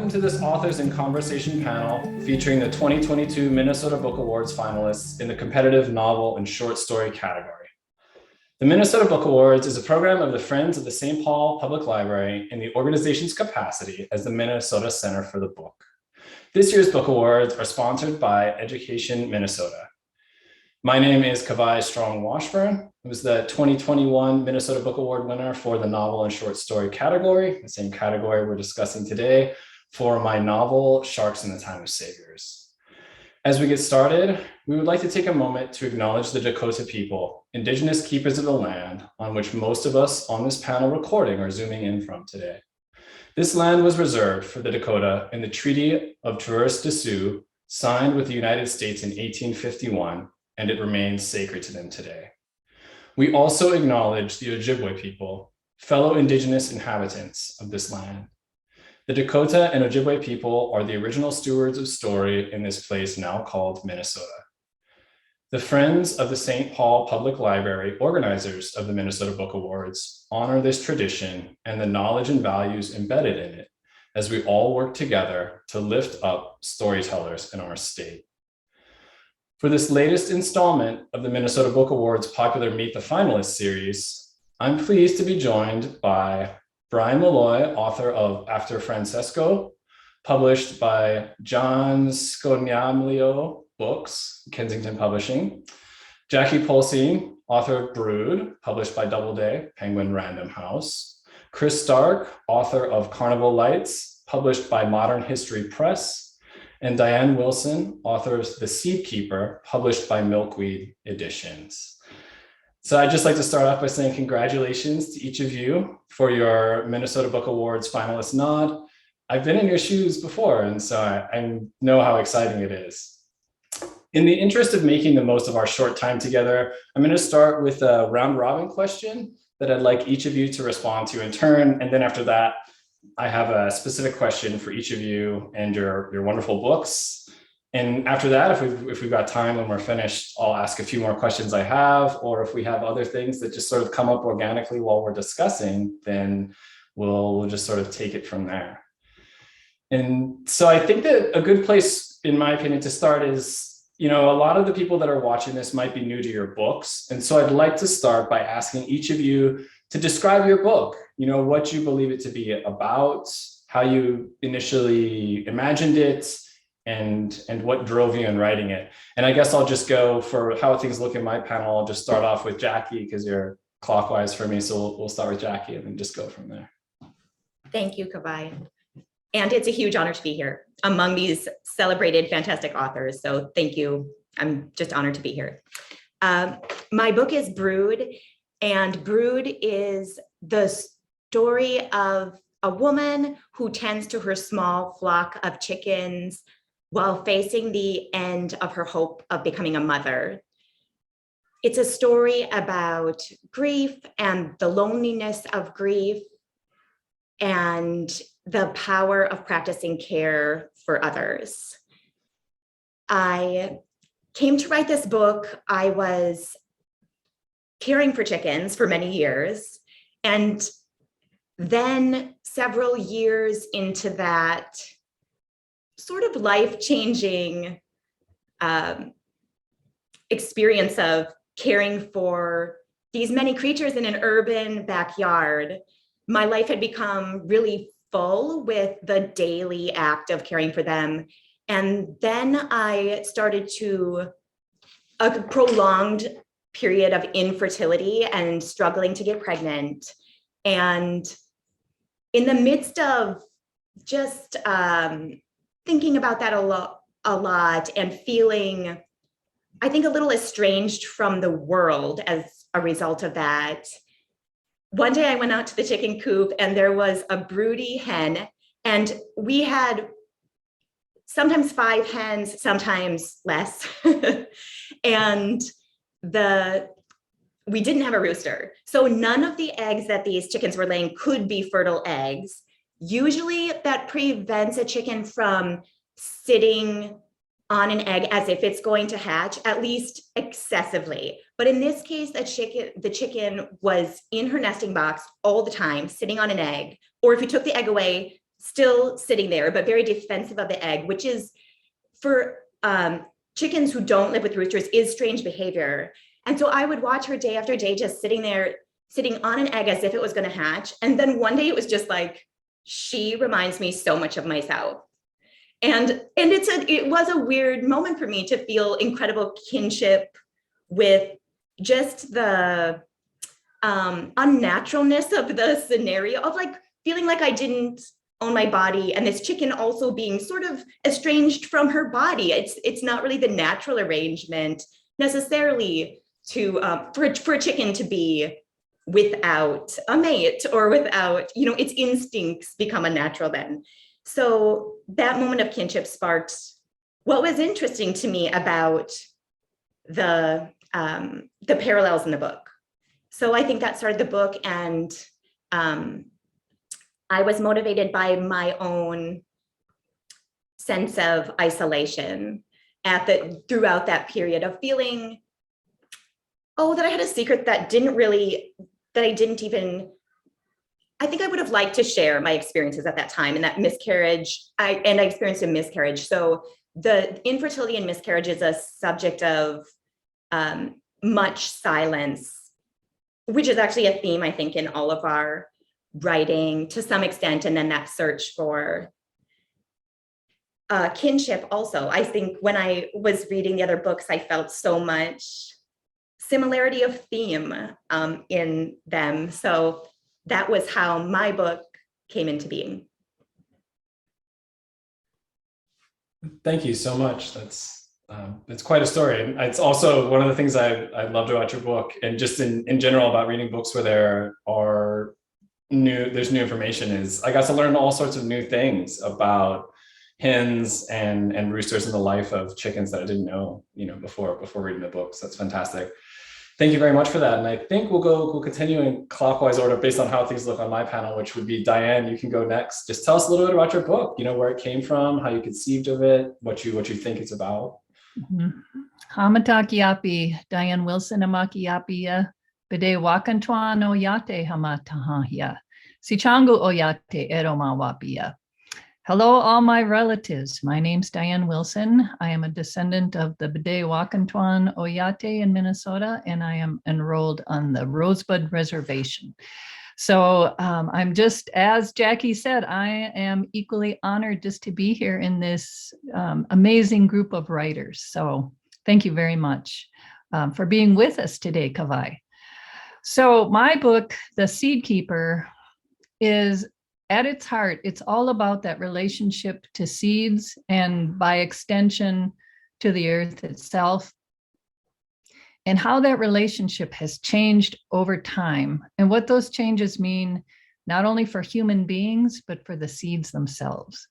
Welcome to this Authors in Conversation panel featuring the 2022 Minnesota Book Awards finalists in the competitive novel and short story category. The Minnesota Book Awards is a program of the Friends of the St. Paul Public Library in the organization's capacity as the Minnesota Center for the Book. This year's Book Awards are sponsored by Education Minnesota. My name is Kawai Strong Washburn. I was the 2021 Minnesota Book Award winner for the novel and short story category, the same category we're discussing today, for my novel, Sharks in the Time of Saviors. As we get started, we would like to take a moment to acknowledge the Dakota people, indigenous keepers of the land on which most of us on this panel recording are zooming in from today. This land was reserved for the Dakota in the Treaty of Traverse des Sioux, signed with the United States in 1851, and it remains sacred to them today. We also acknowledge the Ojibwe people, fellow indigenous inhabitants of this land. The Dakota and Ojibwe people are the original stewards of story in this place now called Minnesota. The Friends of the St. Paul Public Library, organizers of the Minnesota Book Awards, honor this tradition and the knowledge and values embedded in it as we all work together to lift up storytellers in our state. For this latest installment of the Minnesota Book Awards popular Meet the Finalists series, I'm pleased to be joined by Brian Malloy, author of After Francesco, published by Scognamiglio Books, Kensington Publishing. Jackie Polzin, author of Brood, published by Doubleday, Penguin Random House. Chris Stark, author of Carnival Lights, published by Modern History Press. And Diane Wilson, author of The Seed Keeper, published by Milkweed Editions. So I'd just like to start off by saying congratulations to each of you for your Minnesota Book Awards finalist nod. I've been in your shoes before, and so I know how exciting it is. In the interest of making the most of our short time together, I'm going to start with a round robin question that I'd like each of you to respond to in turn. And then after that, I have a specific question for each of you and your wonderful books. And after that, if we've got time when we're finished, I'll ask a few more questions I have, or if we have other things that just sort of come up organically while we're discussing, then we'll just sort of take it from there. And so I think that a good place, in my opinion, to start is, a lot of the people that are watching this might be new to your books. And so I'd like to start by asking each of you to describe your book, what you believe it to be about, how you initially imagined it, and what drove you in writing it. And I guess I'll just go for how things look in my panel. I'll just start off with Jackie because you're clockwise for me. So we'll start with Jackie and then just go from there. Thank you, Kawai. And it's a huge honor to be here among these celebrated, fantastic authors. So thank you. I'm just honored to be here. My book is Brood, and Brood is the story of a woman who tends to her small flock of chickens while facing the end of her hope of becoming a mother. It's a story about grief and the loneliness of grief and the power of practicing care for others. I came to write this book. I was caring for chickens for many years, and then several years into that sort of life-changing experience of caring for these many creatures in an urban backyard, my life had become really full with the daily act of caring for them. And then I started a prolonged period of infertility and struggling to get pregnant. And in the midst of just thinking about that a lot and feeling, I think, a little estranged from the world as a result of that, one day I went out to the chicken coop and there was a broody hen, and we had sometimes 5 hens, sometimes less. And we didn't have a rooster. So none of the eggs that these chickens were laying could be fertile eggs. Usually that prevents a chicken from sitting on an egg as if it's going to hatch, at least excessively. But in this case, the chicken was in her nesting box all the time, sitting on an egg. Or if you took the egg away, still sitting there, but very defensive of the egg, which is for chickens who don't live with roosters is strange behavior. And so I would watch her day after day, just sitting there, sitting on an egg as if it was going to hatch. And then one day it was just like, she reminds me so much of myself. And it was a weird moment for me to feel incredible kinship with just the unnaturalness of the scenario of like feeling like I didn't own my body, and this chicken also being sort of estranged from her body. It's not really the natural arrangement necessarily to for a chicken to be without a mate or without, its instincts become unnatural then. So that moment of kinship sparked what was interesting to me about the parallels in the book. So I think that started the book, and I was motivated by my own sense of isolation throughout that period of feeling, that I had a secret that I think I would have liked to share my experiences at that time, and that miscarriage, I experienced a miscarriage. So the infertility and miscarriage is a subject of much silence, which is actually a theme, I think, in all of our writing to some extent, and then that search for kinship also. I think when I was reading the other books, I felt so much similarity of theme in them. So that was how my book came into being. Thank you so much. It's quite a story. And it's also one of the things I loved about your book, and just in general about reading books where there's new information, is I got to learn all sorts of new things about hens and roosters in the life of chickens that I didn't know, before reading the books. That's fantastic. Thank you very much for that. And I think we'll continue in clockwise order based on how things look on my panel, which would be Diane. You can go next. Just tell us a little bit about your book, where it came from, how you conceived of it, what you think it's about. Hamatakiapi, Diane Wilson Amakiapia, Bede Wakantuan Oyate Hamatahahia, Sichangu Oyate Eromawapia. Hello, all my relatives. My name's Diane Wilson. I am a descendant of the Bede Wakantuan Oyate in Minnesota, and I am enrolled on the Rosebud Reservation. So I'm just, as Jackie said, I am equally honored just to be here in this amazing group of writers. So thank you very much for being with us today, Kawai. So my book, The Seed Keeper, is at its heart, it's all about that relationship to seeds, and by extension to the earth itself, and how that relationship has changed over time, and what those changes mean, not only for human beings, but for the seeds themselves.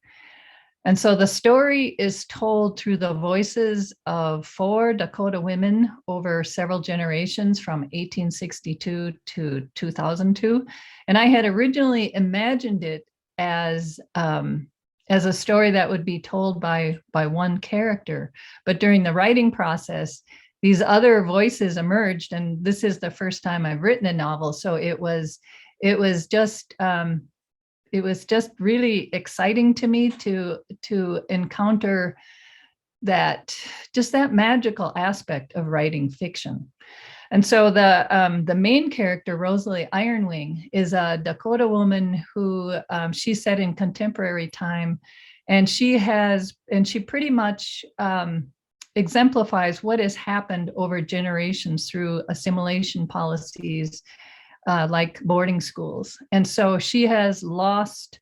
And so the story is told through the voices of 4 Dakota women over several generations from 1862 to 2002. And I had originally imagined it as a story that would be told by one character. But during the writing process, these other voices emerged, and this is the first time I've written a novel. So it was just really exciting to me to encounter that magical aspect of writing fiction. And so the main character, Rosalie Ironwing, is a Dakota woman who she's set in contemporary time, and she pretty much exemplifies what has happened over generations through assimilation policies like boarding schools. And so she has lost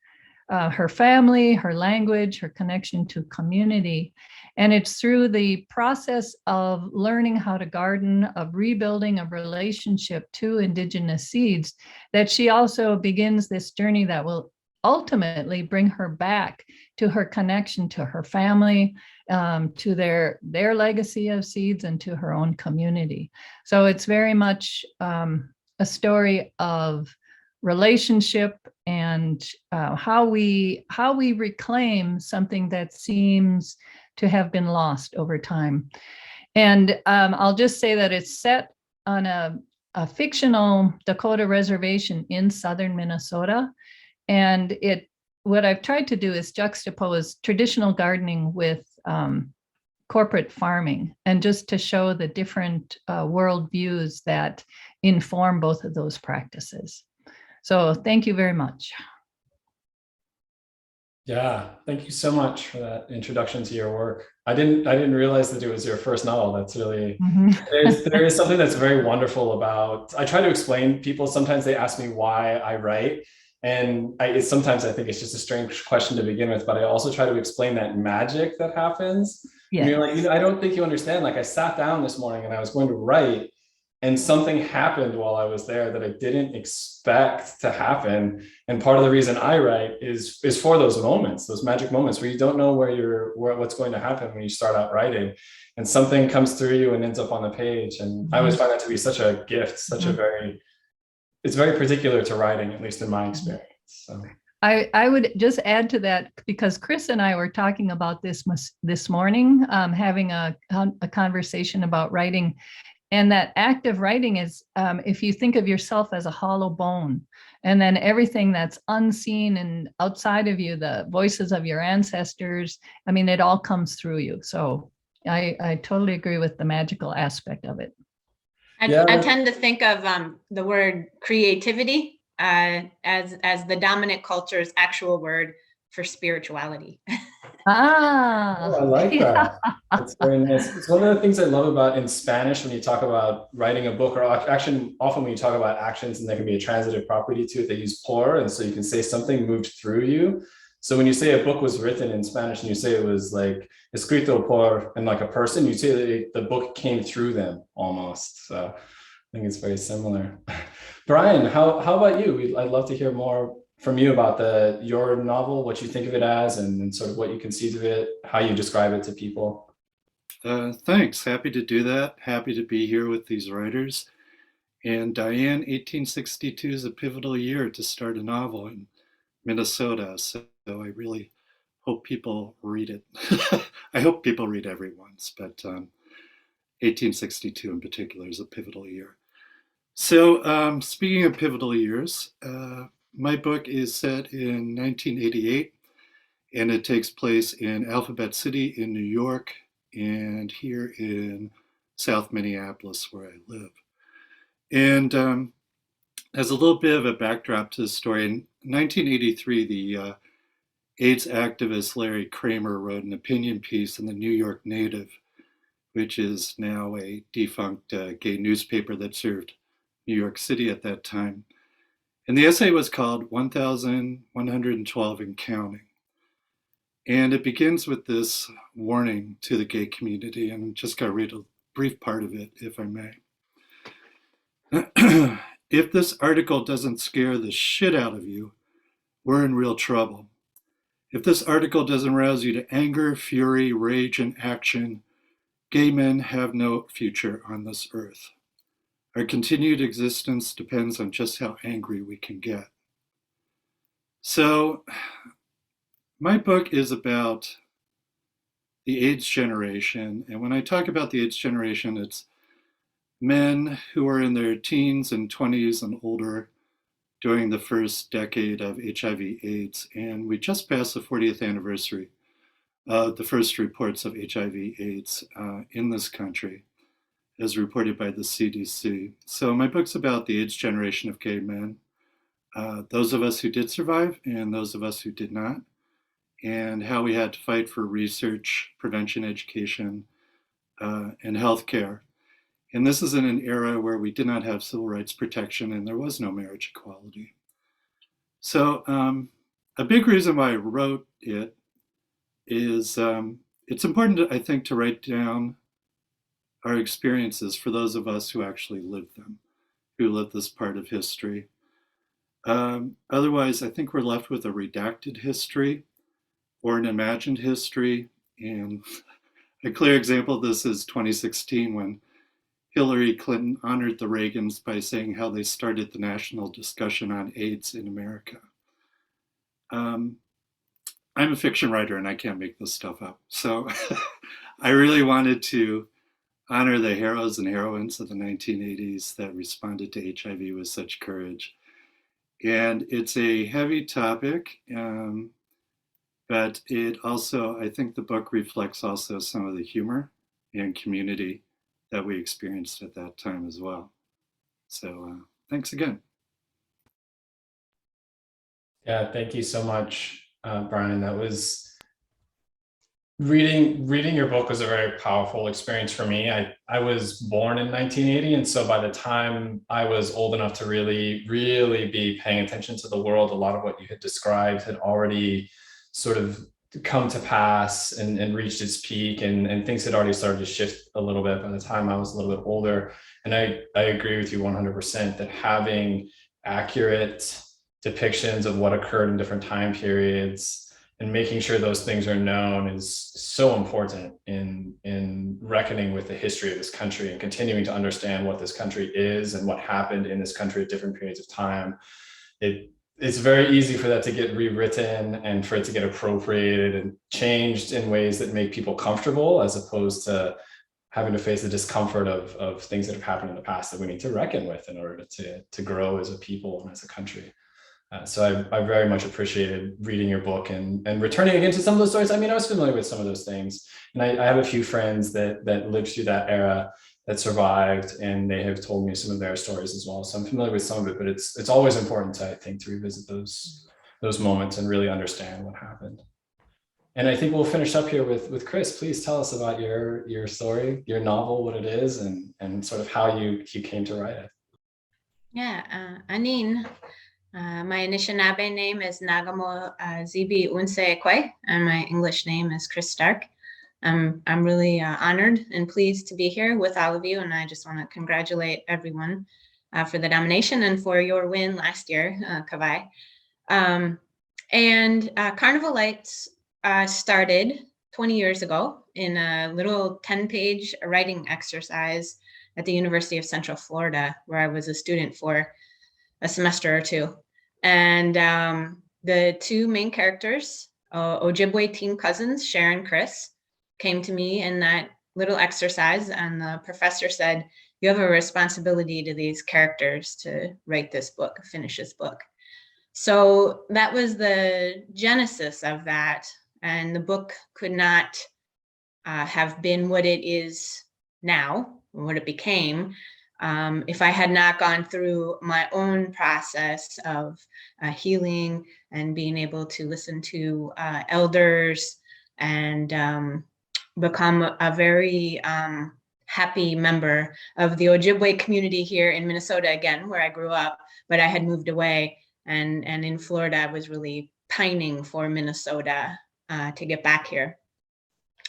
her family, her language, her connection to community. And it's through the process of learning how to garden, of rebuilding a relationship to indigenous seeds, that she also begins this journey that will ultimately bring her back to her connection to her family, to their legacy of seeds, and to her own community. So it's very much a story of relationship and how we reclaim something that seems to have been lost over time. And I'll just say that it's set on a fictional Dakota reservation in southern Minnesota, and it what I've tried to do is juxtapose traditional gardening with corporate farming, and just to show the different worldviews that inform both of those practices. So thank you very much. Yeah, thank you so much for that introduction to your work. I didn't realize that it was your first novel. That's really there is something that's very wonderful about. I try to explain people. Sometimes they ask me why I write, and sometimes I think it's just a strange question to begin with. But I also try to explain that magic that happens. Yeah. And you're like, I don't think you understand. Like I sat down this morning and I was going to write, and something happened while I was there that I didn't expect to happen. And part of the reason I write is for those moments, those magic moments where you don't know what's going to happen when you start out writing, and something comes through you and ends up on the page. And I always find that to be such a gift, it's very particular to writing, at least in my experience. So. I would just add to that, because Chris and I were talking about this morning, having a conversation about writing. And that act of writing is, if you think of yourself as a hollow bone, and then everything that's unseen and outside of you, the voices of your ancestors, I mean, it all comes through you. So I totally agree with the magical aspect of it. I tend to think of the word creativity as the dominant culture's actual word for spirituality. I like that. That's very nice. It's one of the things I love about in Spanish when you talk about writing a book, or action, often when you talk about actions and there can be a transitive property to it, they use por, and so you can say something moved through you. So when you say a book was written in Spanish and you say it was like escrito por, and like a person, you say that the book came through them almost. So I think it's very similar. Brian, how about you? I'd love to hear more from you about your novel, what you think of it as, and sort of what you conceive of it, how you describe it to people. Thanks. Happy to do that. Happy to be here with these writers. And Diane, 1862 is a pivotal year to start a novel in Minnesota. So I really hope people read it. I hope people read everyone's, but 1862 in particular is a pivotal year. So speaking of pivotal years, my book is set in 1988, and it takes place in Alphabet City in New York and here in South Minneapolis, where I live. And as a little bit of a backdrop to the story, in 1983, the AIDS activist Larry Kramer wrote an opinion piece in the New York Native, which is now a defunct gay newspaper that served New York City at that time. And the essay was called 1112 and Counting. And it begins with this warning to the gay community, and I'm just going to read a brief part of it, if I may. If this article doesn't scare the shit out of you, we're in real trouble. If this article doesn't rouse you to anger, fury, rage, and action, gay men have no future on this earth. Our continued existence depends on just how angry we can get. So, my book is about the AIDS generation. And when I talk about the AIDS generation, it's men who are in their teens and 20s and older during the first decade of HIV/AIDS. And we just passed the 40th anniversary of the first reports of HIV/AIDS in this country, as reported by the CDC. So my book's about the AIDS generation of gay men, those of us who did survive and those of us who did not, and how we had to fight for research, prevention, education, and healthcare. And this is in an era where we did not have civil rights protection and there was no marriage equality. So a big reason why I wrote it is it's important, I think, to write down our experiences for those of us who actually lived them, who lived this part of history. Otherwise, I think we're left with a redacted history or an imagined history. And a clear example of this is 2016, when Hillary Clinton honored the Reagans by saying how they started the national discussion on AIDS in America. I'm a fiction writer and I can't make this stuff up. So I really wanted to honor the heroes and heroines of the 1980s that responded to HIV with such courage. And it's a heavy topic. but it also, I think the book reflects also some of the humor and community that we experienced at that time as well. So thanks again. Yeah, thank you so much, Brian. That was reading your book was a very powerful experience for me. I was born in 1980, and so by the time I was old enough to really be paying attention to the world, a lot of what you had described had already sort of come to pass and reached its peak, and things had already started to shift a little bit by the time I was a little bit older. And I agree with you 100% that having accurate depictions of what occurred in different time periods and making sure those things are known is so important in reckoning with the history of this country and continuing to understand what this country is and what happened in this country at different periods of time. It's very easy for that to get rewritten and for it to get appropriated and changed in ways that make people comfortable, as opposed to having to face the discomfort of things that have happened in the past that we need to reckon with in order to grow as a people and as a country. So I very much appreciated reading your book and returning again to some of those stories. I mean, I was familiar with some of those things, and I have a few friends that lived through that era, that survived, and they have told me some of their stories as well. So I'm familiar with some of it, but it's always important, I think, to revisit those moments and really understand what happened. And I think we'll finish up here with Chris. Please tell us about your story, your novel, what it is, and sort of how you came to write it. Yeah, Anin. My Anishinaabe name is Nagamo Zibi Unse-Ekwe, and my English name is Chris Stark. I'm really honored and pleased to be here with all of you, and I just want to congratulate everyone for the nomination and for your win last year, Kawai. Carnival Lights started 20 years ago in a little 10-page writing exercise at the University of Central Florida, where I was a student for a semester or two. And the two main characters, Ojibwe teen cousins, Sharon and Chris, came to me in that little exercise, and the professor said, you have a responsibility to these characters to write this book, finish this book. So that was the genesis of that. And the book could not have been what it is now, what it became, if I had not gone through my own process of healing and being able to listen to elders and become a very happy member of the Ojibwe community here in Minnesota, again, where I grew up, but I had moved away, and in Florida, I was really pining for Minnesota to get back here.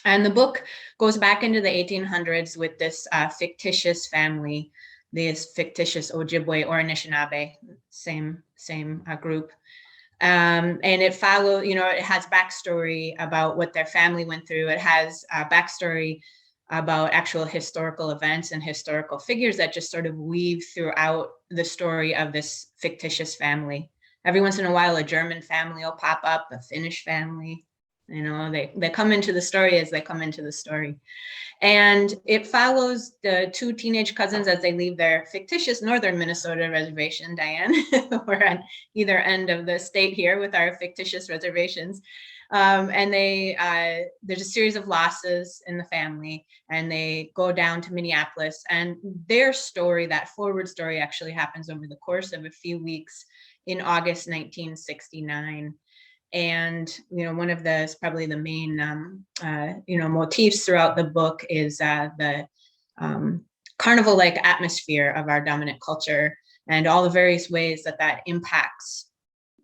And the book goes back into the 1800s with this fictitious family, this fictitious Ojibwe or Anishinaabe, same group. And it follows, it has backstory about what their family went through. It has a backstory about actual historical events and historical figures that just sort of weave throughout the story of this fictitious family. Every once in a while, a German family will pop up, a Finnish family. They come into the story as they come into the story. And it follows the two teenage cousins as they leave their fictitious northern Minnesota reservation, Diane. We're on either end of the state here with our fictitious reservations. And there's a series of losses in the family, and they go down to Minneapolis. And their story, that forward story, actually happens over the course of a few weeks in August 1969. And one of the probably the main motifs throughout the book is the carnival-like atmosphere of our dominant culture and all the various ways that impacts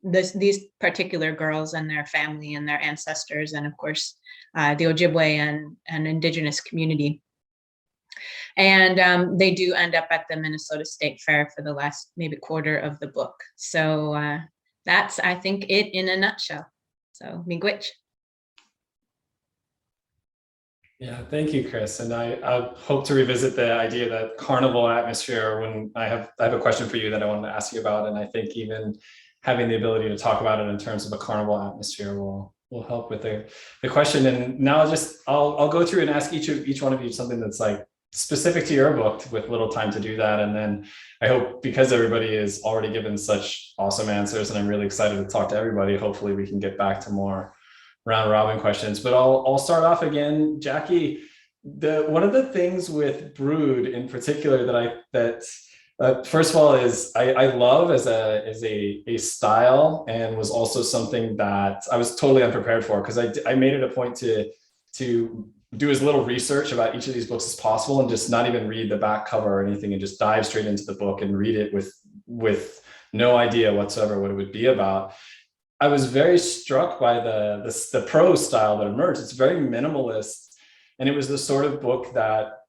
these particular girls and their family and their ancestors, and of course the Ojibwe and indigenous community. And they do end up at the Minnesota State Fair for the last maybe quarter of the book. So that's, I think, it in a nutshell. So, miigwech. Yeah, thank you, Chris. And I hope to revisit the idea that carnival atmosphere when I have a question for you that I wanted to ask you about. And I think even having the ability to talk about it in terms of a carnival atmosphere will help with the question. And now I'll go through and ask each one of you something that's like specific to your book with little time to do that. And then I hope, because everybody is already given such awesome answers and I'm really excited to talk to everybody, hopefully we can get back to more round robin questions, but I'll start off again, Jackie. One of the things with Brood in particular that first of all is I love as a style, and was also something that I was totally unprepared for, because I made it a point to do as little research about each of these books as possible, and just not even read the back cover or anything, and just dive straight into the book and read it with no idea whatsoever what it would be about. I was very struck by the prose style that emerged. It's very minimalist, and it was the sort of book that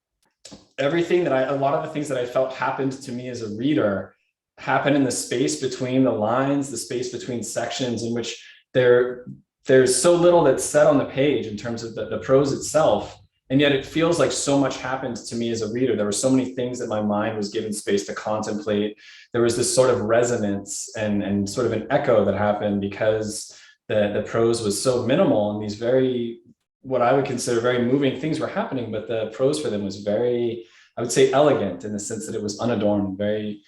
a lot of the things that I felt happened to me as a reader happen in the space between the lines, the space between sections, in which there's so little that's said on the page in terms of the prose itself. And yet it feels like so much happened to me as a reader. There were so many things that my mind was given space to contemplate. There was this sort of resonance and sort of an echo that happened because the prose was so minimal, and these very, what I would consider very moving things were happening, but the prose for them was very, I would say, elegant, in the sense that it was unadorned, very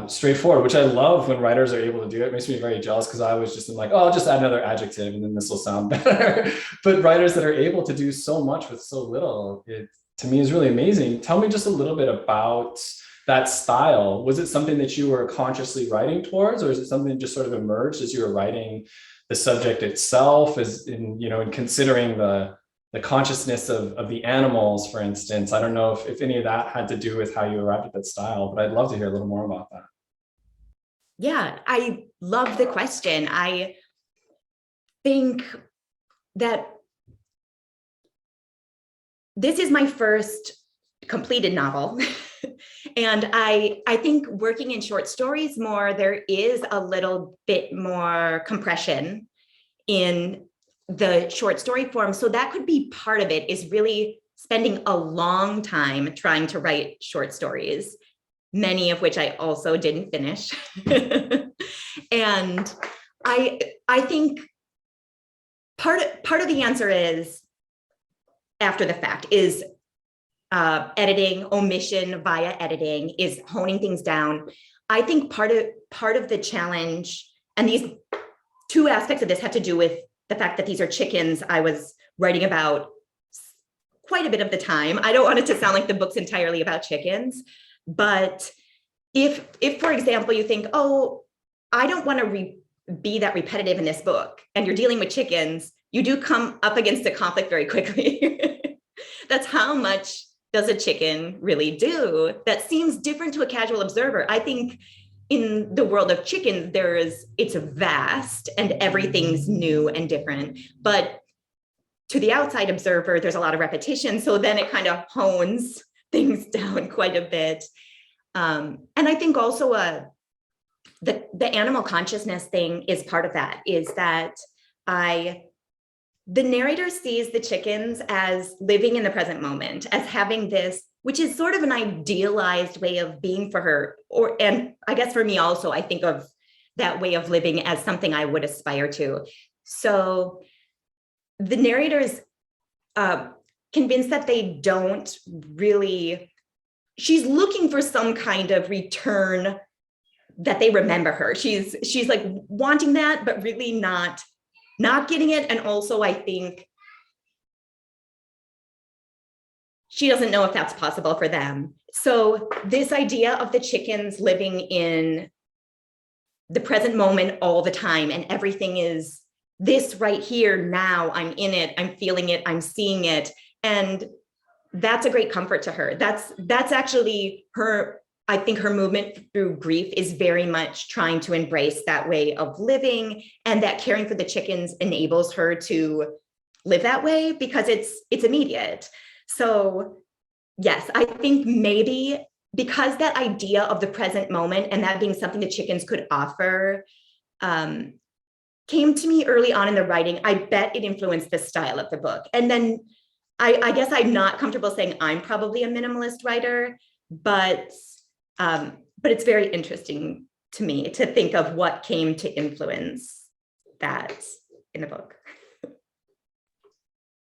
straightforward, which I love when writers are able to do it. It makes me very jealous, because I always just am like, oh, I'll just add another adjective and then this will sound better. But writers that are able to do so much with so little, it to me is really amazing. Tell me just a little bit about that style. Was it something that you were consciously writing towards, or is it something that just sort of emerged as you were writing the subject itself, as in, in considering the consciousness of the animals, for instance? I don't know if any of that had to do with how you arrived at that style, but I'd love to hear a little more about that. Yeah, I love the question. I think that this is my first completed novel. And I think working in short stories more, there is a little bit more compression in the short story form. So that could be part of it, is really spending a long time trying to write short stories, many of which I also didn't finish. And I think part of the answer is, after the fact, is editing, omission via editing, is honing things down. I think part of the challenge, and these two aspects of this have to do with the fact that these are chickens I was writing about quite a bit of the time. I don't want it to sound like the book's entirely about chickens, but if for example, you think, oh, I don't want to be that repetitive in this book, and you're dealing with chickens, you do come up against a conflict very quickly. That's how much does a chicken really do that seems different to a casual observer. I think in the world of chickens, it's vast and everything's new and different, but to the outside observer, there's a lot of repetition. So then it kind of hones things down quite a bit. And I think also the animal consciousness thing is part of that, is that the narrator sees the chickens as living in the present moment, as having this, which is sort of an idealized way of being for her. And I guess for me also, I think of that way of living as something I would aspire to. So the narrator's convinced that they don't really, she's looking for some kind of return, that they remember her. She's like wanting that, but really not getting it. And also I think she doesn't know if that's possible for them. So this idea of the chickens living in the present moment all the time, and everything is this right here now, I'm in it, I'm feeling it, I'm seeing it. And that's a great comfort to her. That's actually her, I think her movement through grief is very much trying to embrace that way of living, and that caring for the chickens enables her to live that way because it's immediate. So yes, I think maybe because that idea of the present moment and that being something the chickens could offer came to me early on in the writing, I bet it influenced the style of the book. And then I guess I'm not comfortable saying I'm probably a minimalist writer, but it's very interesting to me to think of what came to influence that in the book.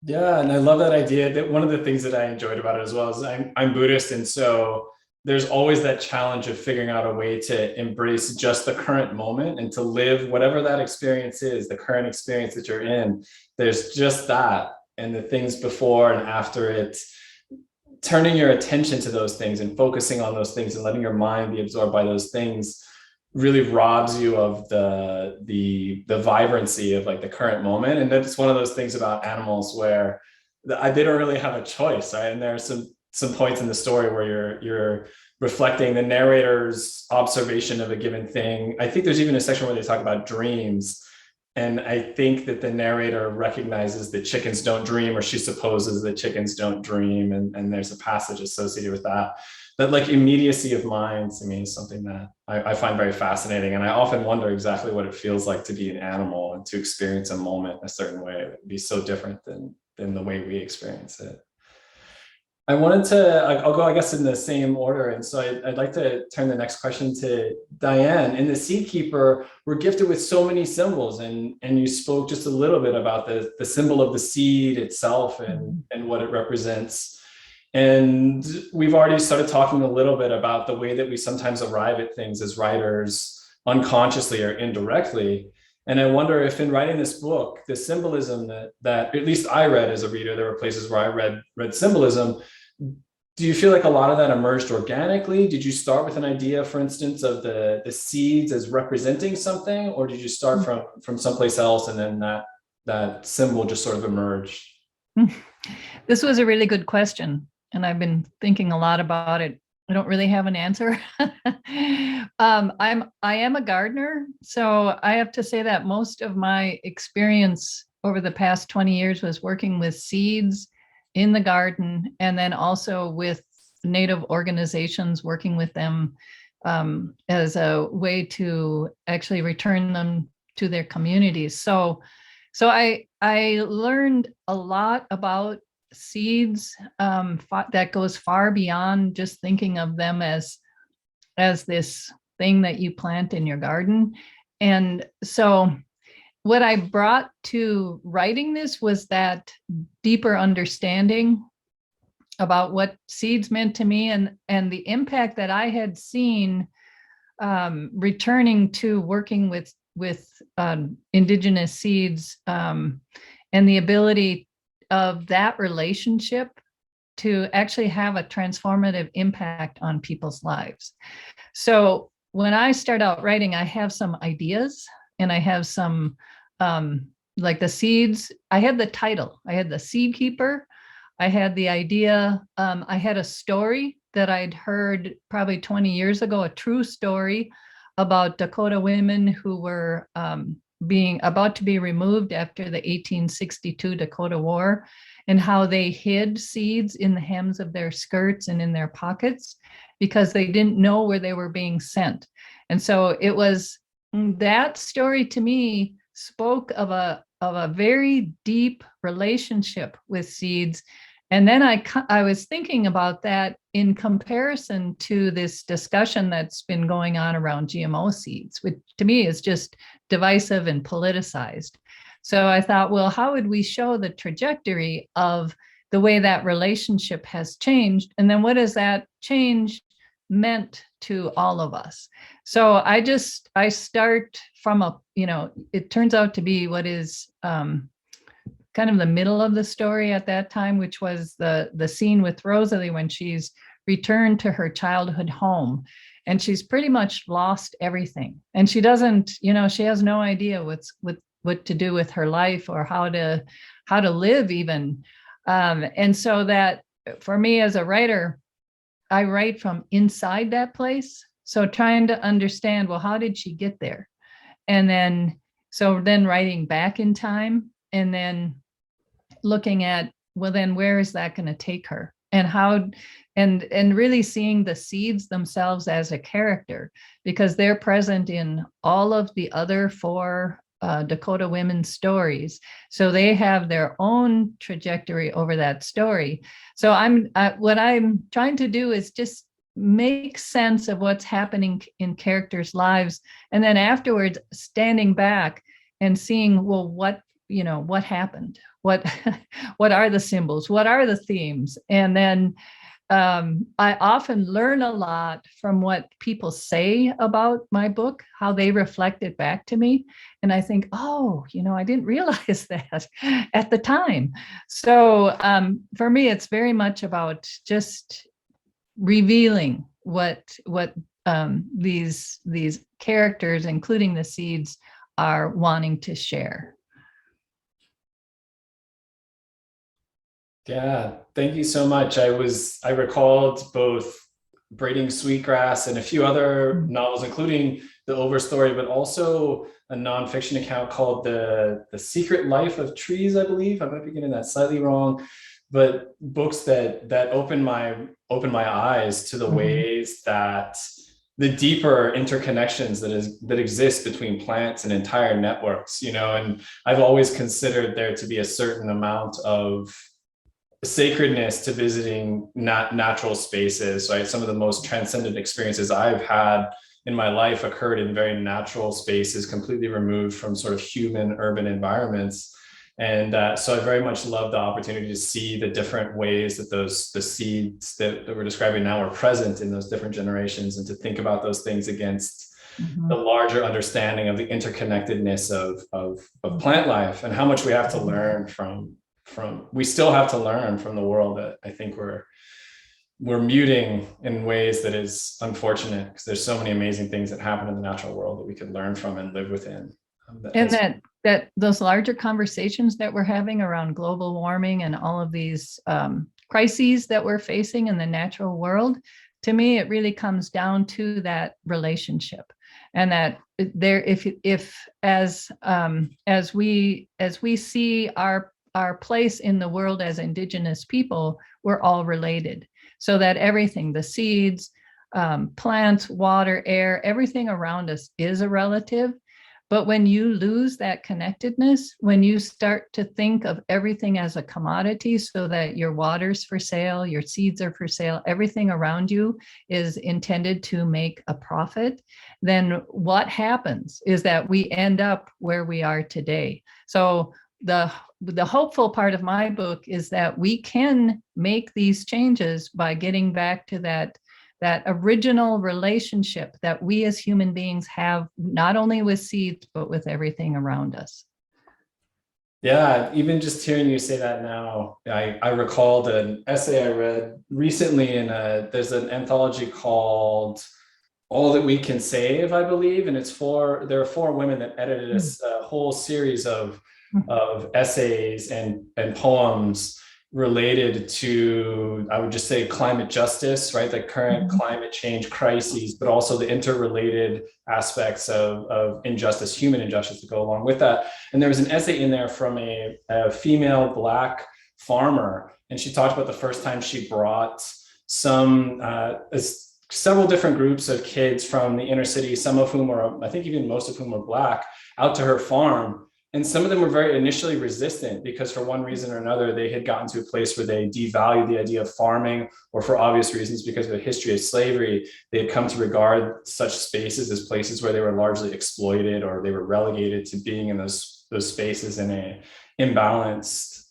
Yeah, and I love that idea. That one of the things that I enjoyed about it as well is I'm Buddhist, and so there's always that challenge of figuring out a way to embrace just the current moment and to live whatever that experience is, the current experience that you're in. There's just that, and the things before and after it, turning your attention to those things and focusing on those things and letting your mind be absorbed by those things really robs you of the vibrancy of like the current moment. And that's one of those things about animals where they don't really have a choice, right? And there are some points in the story where you're reflecting the narrator's observation of a given thing. I think there's even a section where they talk about dreams. And I think that the narrator recognizes that chickens don't dream, or she supposes that chickens don't dream. And there's a passage associated with that. That like immediacy of mind to me is something that I find very fascinating. And I often wonder exactly what it feels like to be an animal and to experience a moment a certain way. It would be so different than the way we experience it. I wanted to, I'll go, I guess, in the same order. And so I'd like to turn the next question to Diane. In the Seed Keeper, we're gifted with so many symbols, and you spoke just a little bit about the symbol of the seed itself and what it represents. And we've already started talking a little bit about the way that we sometimes arrive at things as writers unconsciously or indirectly. And I wonder if in writing this book, the symbolism that at least I read as a reader, there were places where I read symbolism. Do you feel like a lot of that emerged organically? Did you start with an idea, for instance, of the seeds as representing something, or did you start from someplace else and then that symbol just sort of emerged? This was a really good question, and I've been thinking a lot about it. I don't really have an answer. I am a gardener, so I have to say that most of my experience over the past 20 years was working with seeds in the garden, and then also with Native organizations, working with them as a way to actually return them to their communities. So I learned a lot about seeds that goes far beyond just thinking of them as this thing that you plant in your garden. And so what I brought to writing this was that deeper understanding about what seeds meant to me, and the impact that I had seen returning to working with indigenous seeds, and the ability of that relationship to actually have a transformative impact on people's lives. So when I start out writing, I have some ideas, and I have some, like the seeds, I had the title, I had the Seed Keeper, I had the idea, I had a story that I'd heard probably 20 years ago, a true story about Dakota women who were about to be removed after the 1862 Dakota War, and how they hid seeds in the hems of their skirts and in their pockets because they didn't know where they were being sent. And so it was, that story to me spoke of a very deep relationship with seeds. And then I was thinking about that in comparison to this discussion that's been going on around GMO seeds, which to me is just divisive and politicized. So I thought, well, how would we show the trajectory of the way that relationship has changed? And then what has that change meant to all of us? So I start from it turns out to be what is kind of the middle of the story at that time, which was the scene with Rosalie when she's returned to her childhood home, and she's pretty much lost everything. And she doesn't, she has no idea what to do with her life or how to live even. And so that for me as a writer, I write from inside that place. So trying to understand, well, how did she get there? And then writing back in time, and then looking at, well, then where is that going to take her? And how, and really seeing the seeds themselves as a character, because they're present in all of the other 4 Dakota women's stories. So they have their own trajectory over that story. So what I'm trying to do is just make sense of what's happening in characters' lives. And then afterwards, standing back and seeing, well, what happened? What are the symbols? What are the themes? And then I often learn a lot from what people say about my book, how they reflect it back to me. And I think, oh, I didn't realize that at the time. So for me, it's very much about just revealing what these characters, including the seeds, are wanting to share. Yeah, thank you so much. I recalled both Braiding Sweetgrass and a few other novels, including The Overstory, but also a nonfiction account called The Secret Life of Trees, I believe. I might be getting that slightly wrong, but books that opened my eyes to the ways that the deeper interconnections that exist between plants and entire networks, and I've always considered there to be a certain amount of sacredness to visiting natural spaces, right? Some of the most transcendent experiences I've had in my life occurred in very natural spaces, completely removed from sort of human urban environments. And so I very much love the opportunity to see the different ways that the seeds that we're describing now are present in those different generations, and to think about those things against the larger understanding of the interconnectedness of plant life, and how much we have to learn we still have to learn from the world that I think we're muting in ways that is unfortunate, because there's so many amazing things that happen in the natural world that we could learn from and live within. That those larger conversations that we're having around global warming and all of these crises that we're facing in the natural world, to me, it really comes down to that relationship. And that there, if as we see our place in the world as Indigenous people, we're all related. So that everything, the seeds, plants, water, air, everything around us is a relative. But when you lose that connectedness, when you start to think of everything as a commodity, so that your water's for sale, your seeds are for sale, everything around you is intended to make a profit, then what happens is that we end up where we are today. So the hopeful part of my book is that we can make these changes by getting back to that original relationship that we as human beings have, not only with seeds, but with everything around us. Yeah, even just hearing you say that now, I recalled an essay I read recently there's an anthology called All That We Can Save, I believe. And there are 4 women that edited a whole series of essays and poems related to, I would just say, climate justice, right? The current climate change crises, but also the interrelated aspects of injustice, human injustice, to go along with that. And there was an essay in there from a female Black farmer, and she talked about the first time she brought several different groups of kids from the inner city, some of whom were, I think even most of whom were Black, out to her farm. And some of them were very initially resistant, because for one reason or another, they had gotten to a place where they devalued the idea of farming, or for obvious reasons, because of the history of slavery, they had come to regard such spaces as places where they were largely exploited, or they were relegated to being in those spaces in a imbalanced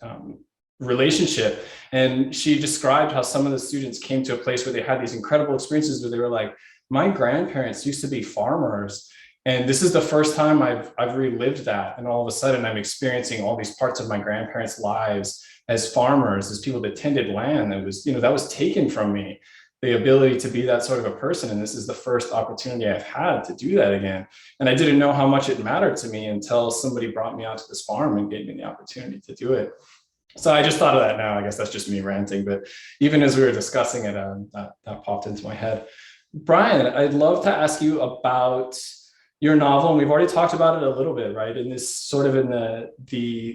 relationship. And she described how some of the students came to a place where they had these incredible experiences where they were like, my grandparents used to be farmers, and this is the first time I've relived that. And all of a sudden I'm experiencing all these parts of my grandparents' lives as farmers, as people that tended land that was taken from me, the ability to be that sort of a person. And this is the first opportunity I've had to do that again. And I didn't know how much it mattered to me until somebody brought me out to this farm and gave me the opportunity to do it. So I just thought of that now. I guess that's just me ranting, but even as we were discussing it, that popped into my head. Brian, I'd love to ask you about your novel, and we've already talked about it a little bit, right? In this sort of in the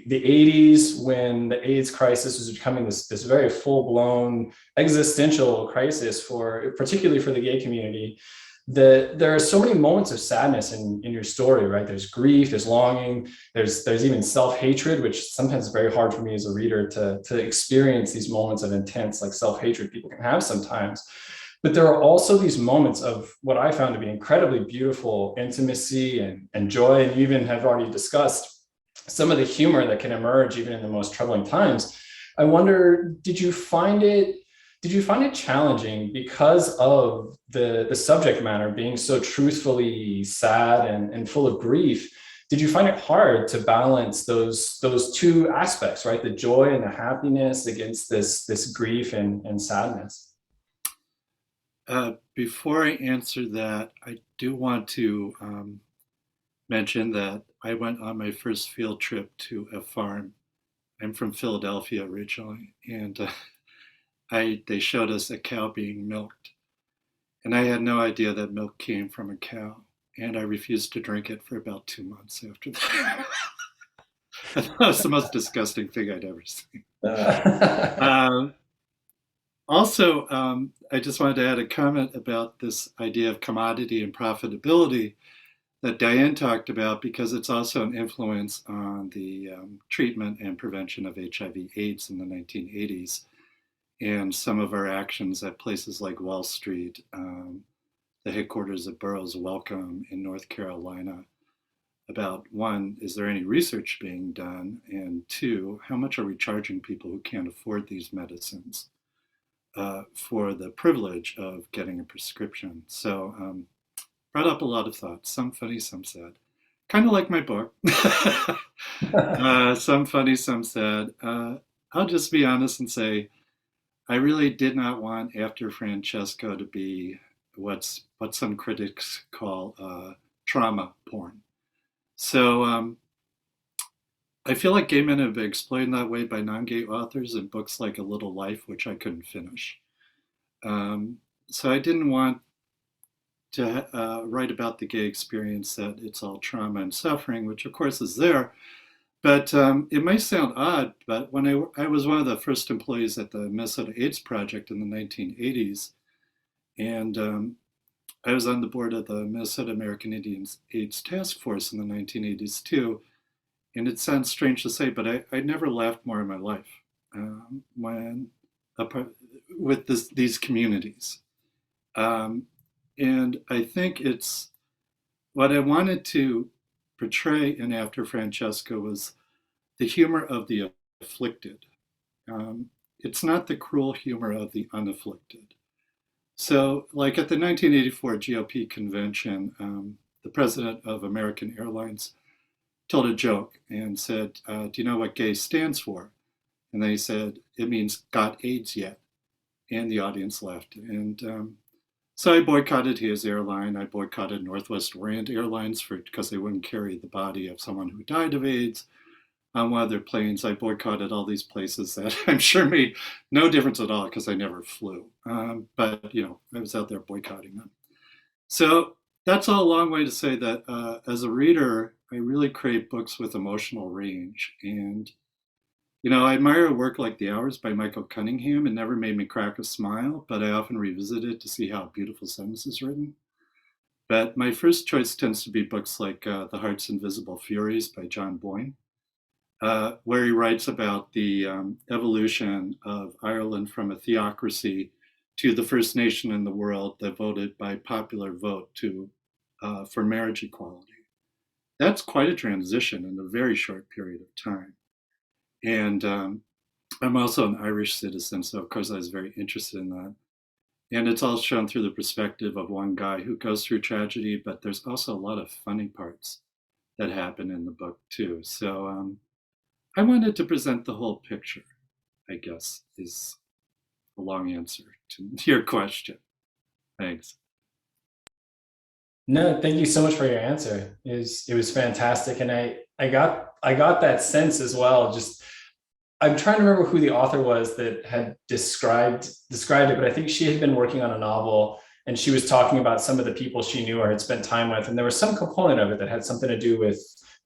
80s, when the AIDS crisis was becoming this very full-blown existential crisis particularly for the gay community, there are so many moments of sadness in your story, right? There's grief, there's longing, there's even self-hatred, which sometimes is very hard for me as a reader to experience these moments of intense, like, self-hatred people can have sometimes. But there are also these moments of what I found to be incredibly beautiful intimacy and joy. And you even have already discussed some of the humor that can emerge even in the most troubling times. I wonder, did you find it Did you find it challenging because of the subject matter being so truthfully sad and full of grief? Did you find it hard to balance those two aspects, right? The joy and the happiness against this grief and sadness? Before I answer that, I do want to mention that I went on my first field trip to a farm. I'm from Philadelphia originally, and they showed us a cow being milked, and I had no idea that milk came from a cow, and I refused to drink it for about 2 months after that. That was the most disgusting thing I'd ever seen. Also, I just wanted to add a comment about this idea of commodity and profitability that Diane talked about, because it's also an influence on the treatment and prevention of HIV/AIDS in the 1980s, and some of our actions at places like Wall Street, the headquarters of Burroughs Wellcome in North Carolina, about one, is there any research being done? And two, how much are we charging people who can't afford these medicines for the privilege of getting a prescription? So brought up a lot of thoughts, some funny, some sad. Kind of like my book. Some funny, some sad. I'll just be honest and say, I really did not want After Francesco to be what some critics call trauma porn. So I feel like gay men have been exploited that way by non-gay authors in books like A Little Life, which I couldn't finish. So I didn't want to write about the gay experience, that it's all trauma and suffering, which of course is there. But it might sound odd, but when I was one of the first employees at the Minnesota AIDS Project in the 1980s, and I was on the board of the Minnesota American Indians AIDS Task Force in the 1980s too. And it sounds strange to say, but I never laughed more in my life with these communities. And I think it's what I wanted to portray in After Francesco was the humor of the afflicted. It's not the cruel humor of the unafflicted. So, like at the 1984 GOP convention, the president of American Airlines told a joke and said, do you know what gay stands for? And they said, it means got AIDS yet. And the audience laughed. And so I boycotted his airline. I boycotted Northwest Orient Airlines because they wouldn't carry the body of someone who died of AIDS on one of their planes. I boycotted all these places that I'm sure made no difference at all because I never flew. But, I was out there boycotting them. So that's all a long way to say that as a reader, I really crave books with emotional range. And, I admire a work like The Hours by Michael Cunningham. It never made me crack a smile, but I often revisit it to see how beautiful sentence is written. But my first choice tends to be books like The Heart's Invisible Furies by John Boyne, where he writes about the evolution of Ireland from a theocracy to the first nation in the world that voted by popular vote for marriage equality. That's quite a transition in a very short period of time. And I'm also an Irish citizen, so of course I was very interested in that. And it's all shown through the perspective of one guy who goes through tragedy, but there's also a lot of funny parts that happen in the book too. So I wanted to present the whole picture, I guess, is a long answer to your question. Thanks. No, thank you so much for your answer. It was fantastic, and I got that sense as well. Just I'm trying to remember who the author was that had described it, but I think she had been working on a novel, and she was talking about some of the people she knew or had spent time with, and there was some component of it that had something to do with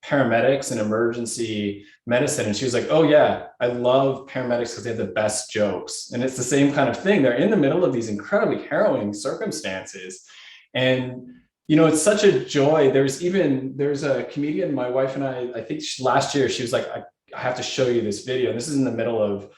paramedics and emergency medicine. And she was like, oh yeah, I love paramedics because they have the best jokes. And it's the same kind of thing. They're in the middle of these incredibly harrowing circumstances. And it's such a joy. There's a comedian, my wife and I think last year, she was like, I have to show you this video. And this is in the middle of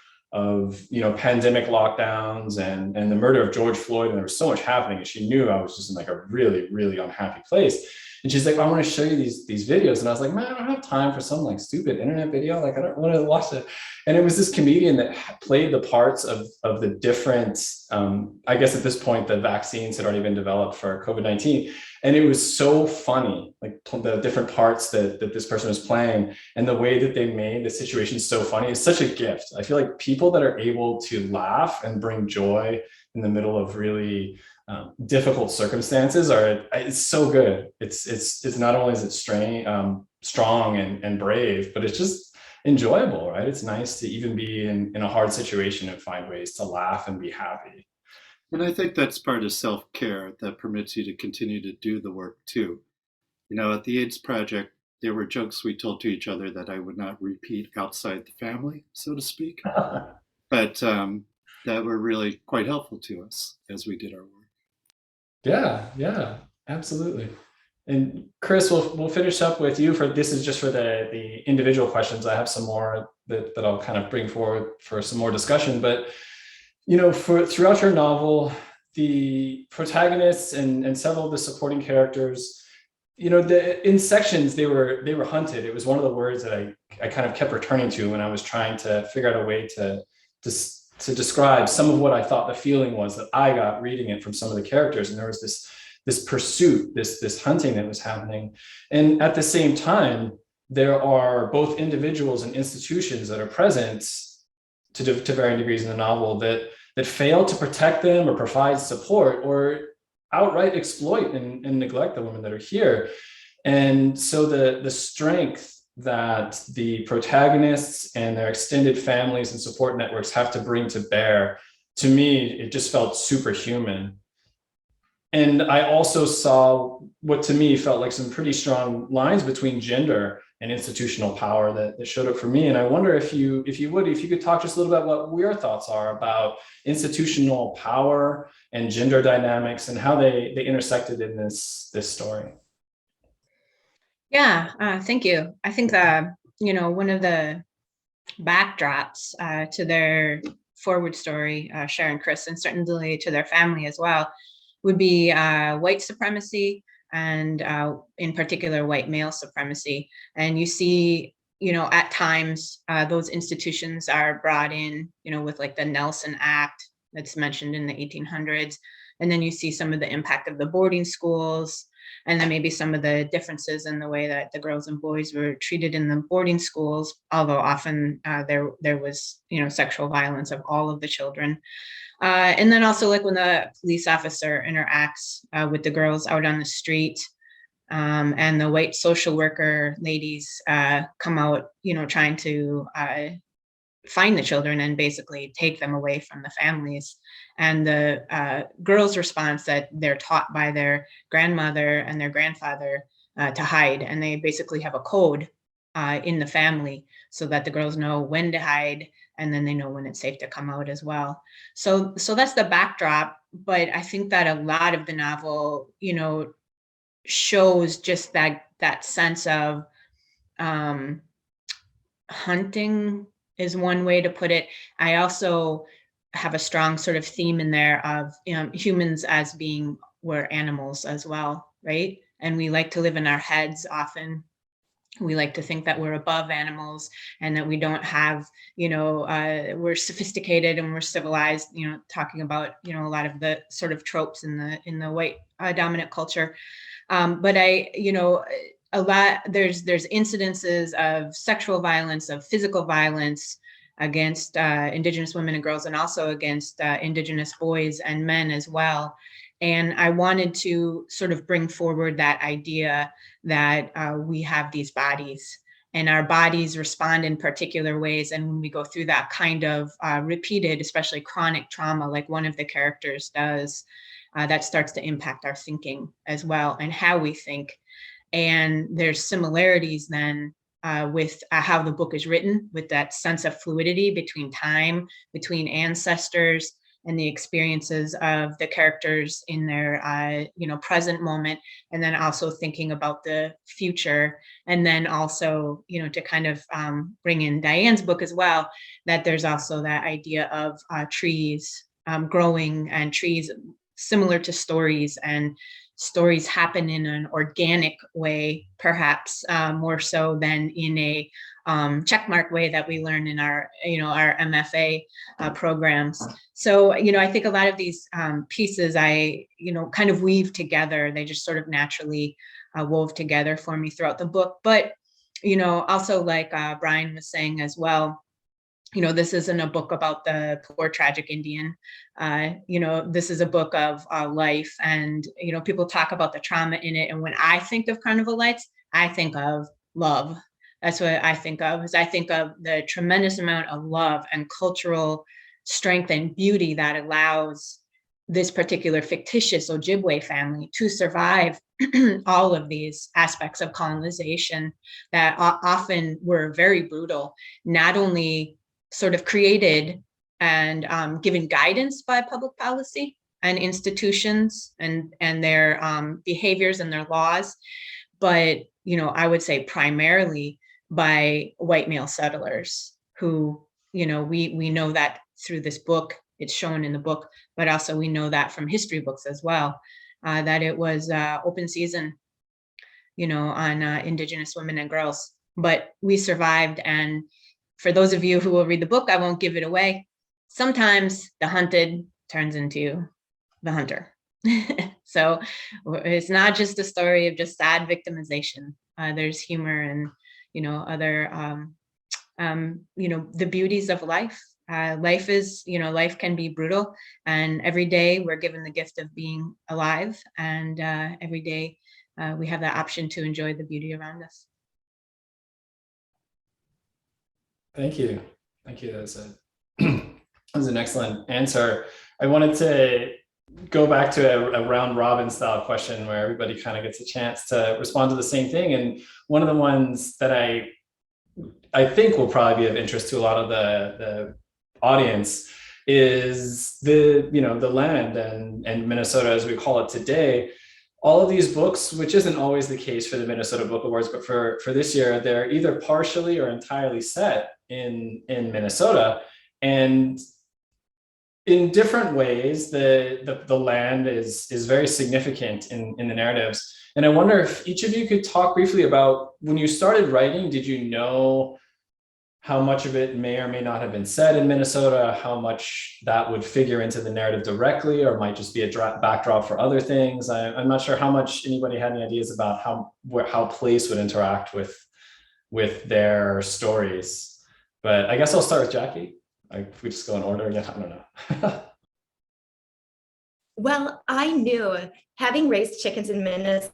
pandemic lockdowns and the murder of George Floyd. And there was so much happening. And she knew I was just in like a really, really unhappy place. And she's like, I want to show you these videos. And I was like, man, I don't have time for some like stupid internet video. Like, I don't want to watch it. And it was this comedian that played the parts of the different, I guess at this point, the vaccines had already been developed for COVID-19. And it was so funny, like the different parts that this person was playing, and the way that they made the situation so funny is such a gift. I feel like people that are able to laugh and bring joy in the middle of really difficult circumstances it's so good. It's not only is it strong and brave, but it's just enjoyable, right? It's nice to even be in a hard situation and find ways to laugh and be happy. And I think that's part of self-care that permits you to continue to do the work too. You know, at the AIDS Project, there were jokes we told to each other that I would not repeat outside the family, so to speak, but that were really quite helpful to us as we did our work. Yeah, absolutely. And Chris, we'll finish up with you for this is just for the individual questions. I have some more that I'll kind of bring forward for some more discussion. But you know, throughout your novel, the protagonists and several of the supporting characters, you know, in sections they were hunted. It was one of the words that I kind of kept returning to when I was trying to figure out a way to describe some of what I thought the feeling was that I got reading it from some of the characters. And there was this pursuit, this hunting that was happening. And at the same time, there are both individuals and institutions that are present to varying degrees in the novel that fail to protect them or provide support or outright exploit and neglect the women that are here. And so the strength that the protagonists and their extended families and support networks have to bring to bear, to me, it just felt superhuman. And I also saw what to me felt like some pretty strong lines between gender and institutional power that showed up for me. And I wonder if you could talk just a little bit about what your thoughts are about institutional power and gender dynamics and how they intersected in this story. Yeah, thank you. I think that, you know, one of the backdrops to their forward story, Cher and Chris, and certainly to their family as well, would be white supremacy and in particular white male supremacy. And you see, you know, at times those institutions are brought in, you know, with like the Nelson Act that's mentioned in the 1800s. And then you see some of the impact of the boarding schools, and then maybe some of the differences in the way that the girls and boys were treated in the boarding schools, although often there was, you know, sexual violence of all of the children. And then also like when the police officer interacts with the girls out on the street, and the white social worker ladies come out, you know, trying to find the children and basically take them away from the families. And the girls' response that they're taught by their grandmother and their grandfather to hide. And they basically have a code in the family so that the girls know when to hide, and then they know when it's safe to come out as well. So that's the backdrop. But I think that a lot of the novel, you know, shows just that sense of hunting is one way to put it. I also have a strong sort of theme in there of humans as being we're animals as well, right? And we like to live in our heads often. We like to think that we're above animals and that we don't have, you know, we're sophisticated and we're civilized, you know, talking about, you know, a lot of the sort of tropes in the white dominant culture. But there's incidences of sexual violence, of physical violence against Indigenous women and girls, and also against Indigenous boys and men as well. And I wanted to sort of bring forward that idea that we have these bodies and our bodies respond in particular ways. And when we go through that kind of repeated, especially chronic trauma, like one of the characters does, that starts to impact our thinking as well and how we think. And there's similarities then with how the book is written, with that sense of fluidity between time, between ancestors, and the experiences of the characters in their present moment, and then also thinking about the future. And then also, you know, to kind of bring in Diane's book as well, that there's also that idea of trees growing, and trees similar to stories, and stories happen in an organic way, perhaps more so than in a checkmark way that we learn in our, our MFA programs. So, I think a lot of these pieces I, kind of weave together. They just sort of naturally wove together for me throughout the book. But, also like Brian was saying as well, this isn't a book about the poor tragic Indian. This is a book of life, and people talk about the trauma in it. And when I think of Carnival Lights, I think of love. That's what I think of. Is I think of the tremendous amount of love and cultural strength and beauty that allows this particular fictitious Ojibwe family to survive all of these aspects of colonization that often were very brutal, not only sort of created and given guidance by public policy and institutions and their behaviors and their laws, but I would say primarily by white male settlers who, we know that through this book, it's shown in the book, but also we know that from history books as well, that it was open season, on Indigenous women and girls. But we survived, and for those of you who will read the book, I won't give it away. Sometimes the hunted turns into the hunter. So it's not just a story of just sad victimization. There's humor and, other, the beauties of life. Life is, life can be brutal, and every day we're given the gift of being alive, and every day we have the option to enjoy the beauty around us. Thank you. That was an excellent answer. I wanted to go back to a round robin style question where everybody kind of gets a chance to respond to the same thing. And one of the ones that I think will probably be of interest to a lot of the audience is the land and Minnesota as we call it today. All of these books, which isn't always the case for the Minnesota Book Awards, but for this year, they're either partially or entirely set in Minnesota. And in different ways, the land is very significant in the narratives. And I wonder if each of you could talk briefly about when you started writing, did you know how much of it may or may not have been said in Minnesota, how much that would figure into the narrative directly, or might just be a backdrop for other things? I'm not sure how much anybody had any ideas about how place would interact with their stories. But I guess I'll start with Jackie. If we just go in order again, I don't know. Well, I knew, having raised chickens in Minnesota,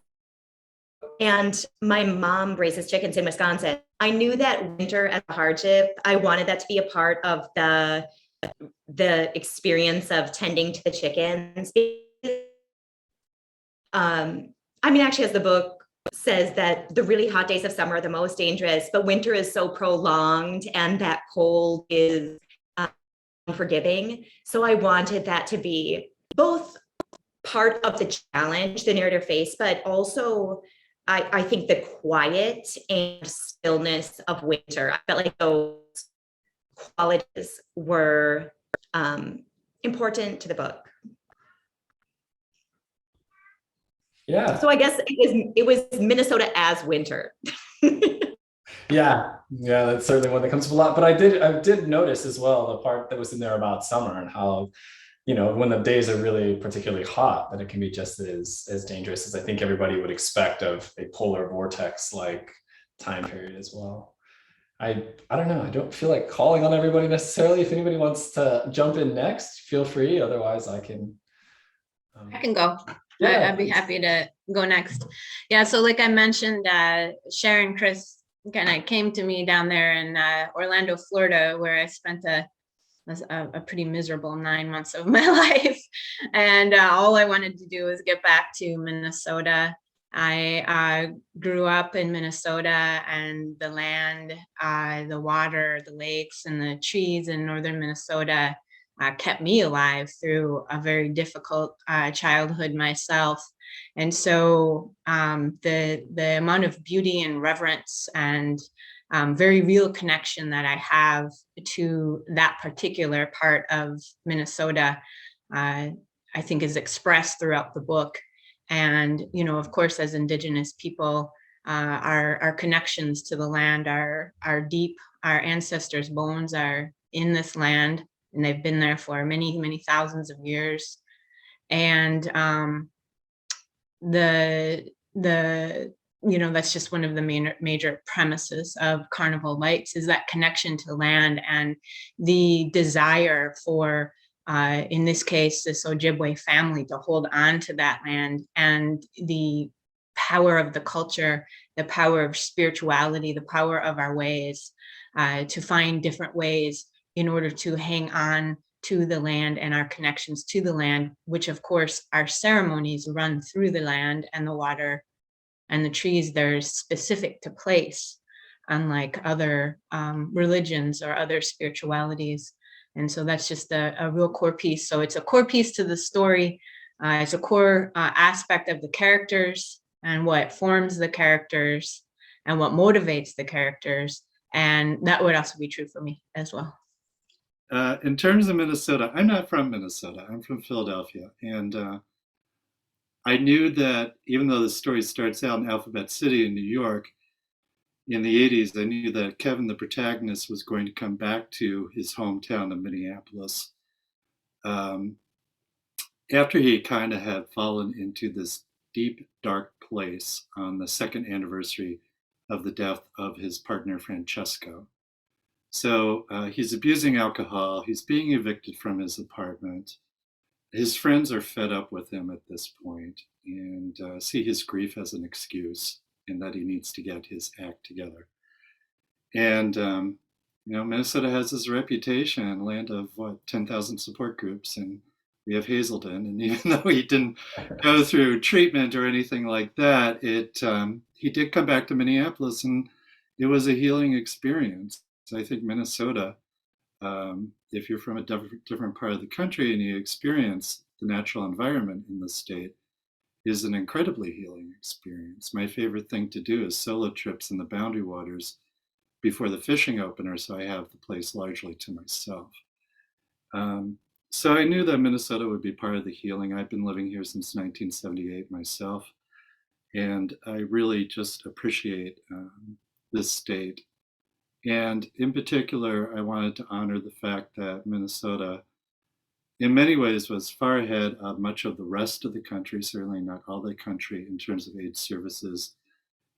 and my mom raises chickens in Wisconsin, I knew that winter as a hardship. I wanted that to be a part of the experience of tending to the chickens. Actually, as the book says, that the really hot days of summer are the most dangerous, but winter is so prolonged and that cold is unforgiving. So I wanted that to be both part of the challenge the narrator faced, but also I think the quiet and stillness of winter. I felt like those qualities were important to the book. Yeah. So I guess it was Minnesota as winter. Yeah, that's certainly one that comes up a lot. But I did notice as well the part that was in there about summer and how, when the days are really particularly hot, that it can be just as dangerous as I think everybody would expect of a polar vortex like time period as well. I don't know. I don't feel like calling on everybody necessarily. If anybody wants to jump in next, feel free. Otherwise, I can. I can go. Yeah, I'd be happy to go next. Yeah. So like I mentioned, Sharon, Chris kind of came to me down there in Orlando, Florida, where I spent a pretty miserable 9 months of my life. And all I wanted to do was get back to Minnesota. I grew up in Minnesota, and the land, the water, the lakes, and the trees in northern Minnesota kept me alive through a very difficult childhood myself. And so the amount of beauty and reverence and very real connection that I have to that particular part of Minnesota, I think is expressed throughout the book. And, of course, as Indigenous people, our connections to the land are deep. Our ancestors' bones are in this land, and they've been there for many, many thousands of years. And that's just one of the major premises of Carnival Lights, is that connection to land and the desire for, in this case, this Ojibwe family to hold on to that land, and the power of the culture, the power of spirituality, the power of our ways, to find different ways in order to hang on to the land and our connections to the land, which of course our ceremonies run through the land and the water and the trees. They're specific to place, unlike other religions or other spiritualities. And so that's just a real core piece. So it's a core piece to the story. It's a core aspect of the characters and what forms the characters and what motivates the characters. And that would also be true for me as well. In terms of Minnesota, I'm not from Minnesota. I'm from Philadelphia. And I knew that even though the story starts out in Alphabet City in New York, in the 80s, I knew that Kevin, the protagonist, was going to come back to his hometown of Minneapolis after he kind of had fallen into this deep, dark place on the second anniversary of the death of his partner, Francesco. So he's abusing alcohol. He's being evicted from his apartment. His friends are fed up with him at this point and see his grief as an excuse and that he needs to get his act together. And, Minnesota has this reputation, land of 10,000 support groups, and we have Hazelden. And even though he didn't go through treatment or anything like that, he did come back to Minneapolis, and it was a healing experience. So I think Minnesota, if you're from a different part of the country and you experience the natural environment in the state, is an incredibly healing experience. My favorite thing to do is solo trips in the Boundary Waters before the fishing opener, so I have the place largely to myself. So I knew that Minnesota would be part of the healing. I've been living here since 1978 myself, and I really just appreciate this state. And in particular, I wanted to honor the fact that Minnesota, in many ways, was far ahead of much of the rest of the country, certainly not all the country, in terms of AIDS services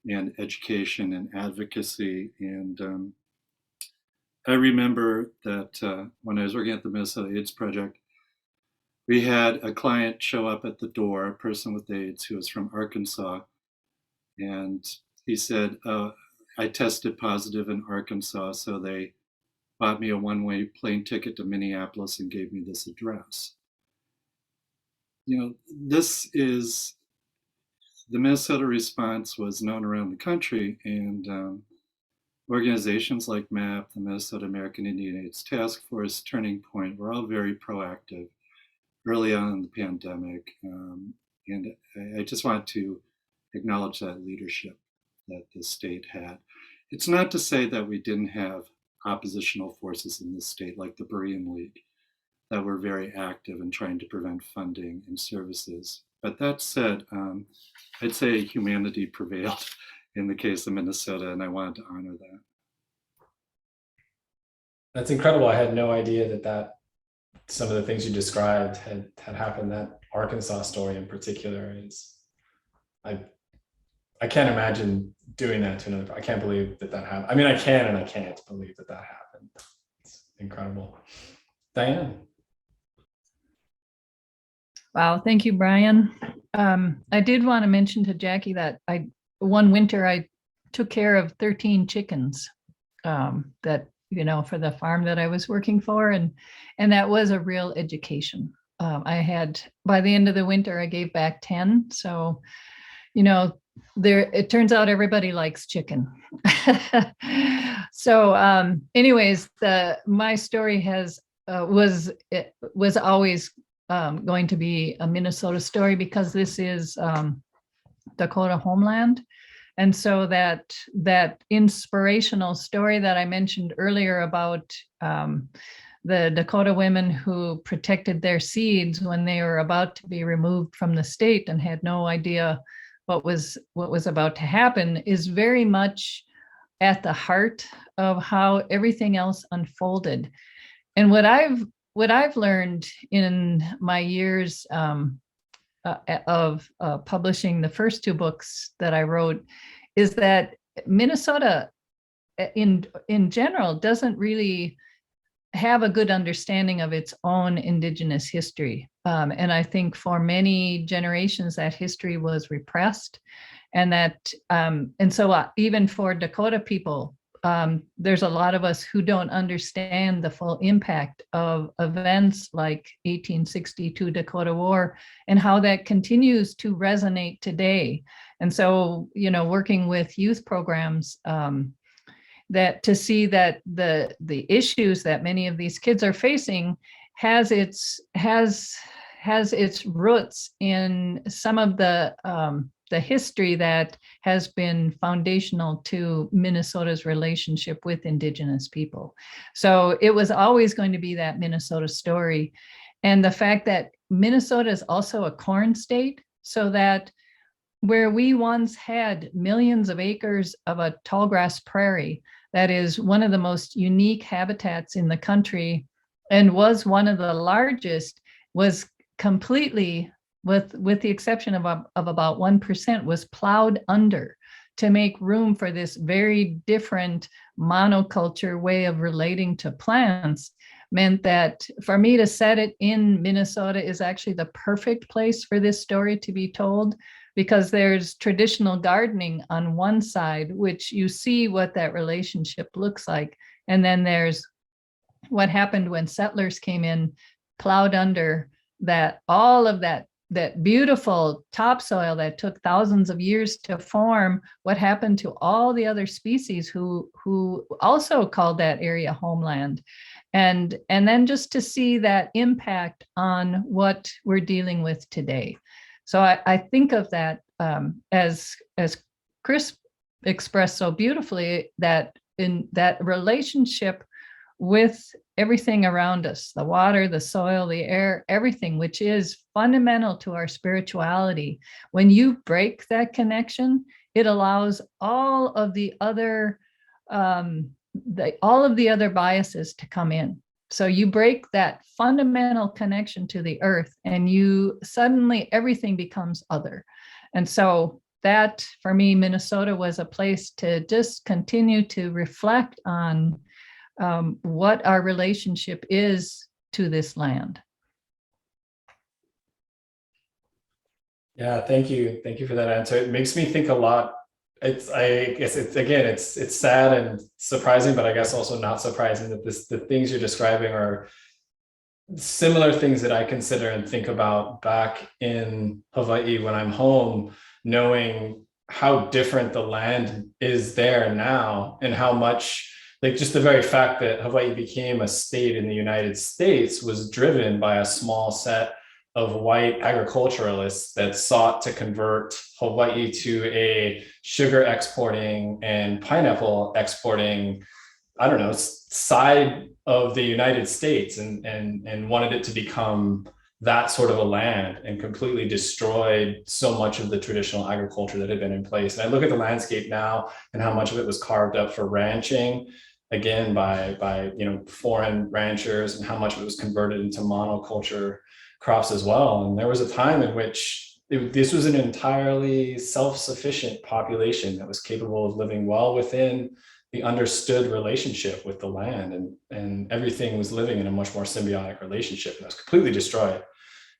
and education and advocacy. And I remember that when I was working at the Minnesota AIDS Project, we had a client show up at the door, a person with AIDS who was from Arkansas, and he said, I tested positive in Arkansas, so they bought me a one-way plane ticket to Minneapolis and gave me this address. This is, the Minnesota response was known around the country, and organizations like MAP, the Minnesota American Indian AIDS Task Force, Turning Point, were all very proactive early on in the pandemic. And I just want to acknowledge that leadership that the state had. It's not to say that we didn't have oppositional forces in this state, like the Berean League, that were very active in trying to prevent funding and services. But that said, I'd say humanity prevailed in the case of Minnesota, and I wanted to honor that. That's incredible. I had no idea that some of the things you described had happened. That Arkansas story in particular is, I can't imagine doing that to another. I can't believe that happened. I mean, I can and I can't believe that happened. It's incredible. Diane. Wow, thank you, Brian. I did want to mention to Jackie that one winter I took care of 13 chickens that, for the farm that I was working for, and that was a real education. I had, by the end of the winter, I gave back 10. So, it turns out everybody likes chicken. So anyways, my story was always going to be a Minnesota story, because this is Dakota homeland. And so that inspirational story that I mentioned earlier about the Dakota women who protected their seeds when they were about to be removed from the state and had no idea what was about to happen, is very much at the heart of how everything else unfolded. And what I've learned in my years of publishing the first two books that I wrote is that Minnesota in general doesn't really have a good understanding of its own Indigenous history. And I think for many generations that history was repressed, and so even for Dakota people, there's a lot of us who don't understand the full impact of events like 1862 Dakota War and how that continues to resonate today. And so, working with youth programs, that to see that the issues that many of these kids are facing has its roots in some of the history that has been foundational to Minnesota's relationship with Indigenous people. So it was always going to be that Minnesota story. And the fact that Minnesota is also a corn state, so that where we once had millions of acres of a tallgrass prairie, that is one of the most unique habitats in the country and was one of the largest, was completely, with the exception of about 1%, was plowed under to make room for this very different monoculture way of relating to plants, meant that for me to set it in Minnesota is actually the perfect place for this story to be told, because there's traditional gardening on one side, which you see what that relationship looks like. And then there's what happened when settlers came in, plowed under all of that beautiful topsoil that took thousands of years to form. What happened to all the other species who also called that area homeland? And then just to see that impact on what we're dealing with today. So I think of that as Chris expressed so beautifully, that in that relationship with everything around us, the water, the soil, the air, everything, which is fundamental to our spirituality. When you break that connection, it allows all of the other biases to come in. So you break that fundamental connection to the earth, and you suddenly everything becomes other. And so that, for me, Minnesota was a place to just continue to reflect on what our relationship is to this land. Yeah, thank you. Thank you for that answer. It makes me think a lot. I guess it's sad and surprising, but I guess also not surprising that the things you're describing are similar things that I consider and think about back in Hawaii when I'm home, knowing how different the land is there now, and how much, like, just the very fact that Hawaii became a state in the United States was driven by a small set of white agriculturalists that sought to convert Hawaii to a sugar exporting and pineapple exporting, side of the United States, and wanted it to become that sort of a land, and completely destroyed so much of the traditional agriculture that had been in place. And I look at the landscape now and how much of it was carved up for ranching, again, by foreign ranchers, and how much of it was converted into monoculture crops as well. And there was a time in which this was an entirely self-sufficient population that was capable of living well within the understood relationship with the land, and everything was living in a much more symbiotic relationship, and it was completely destroyed.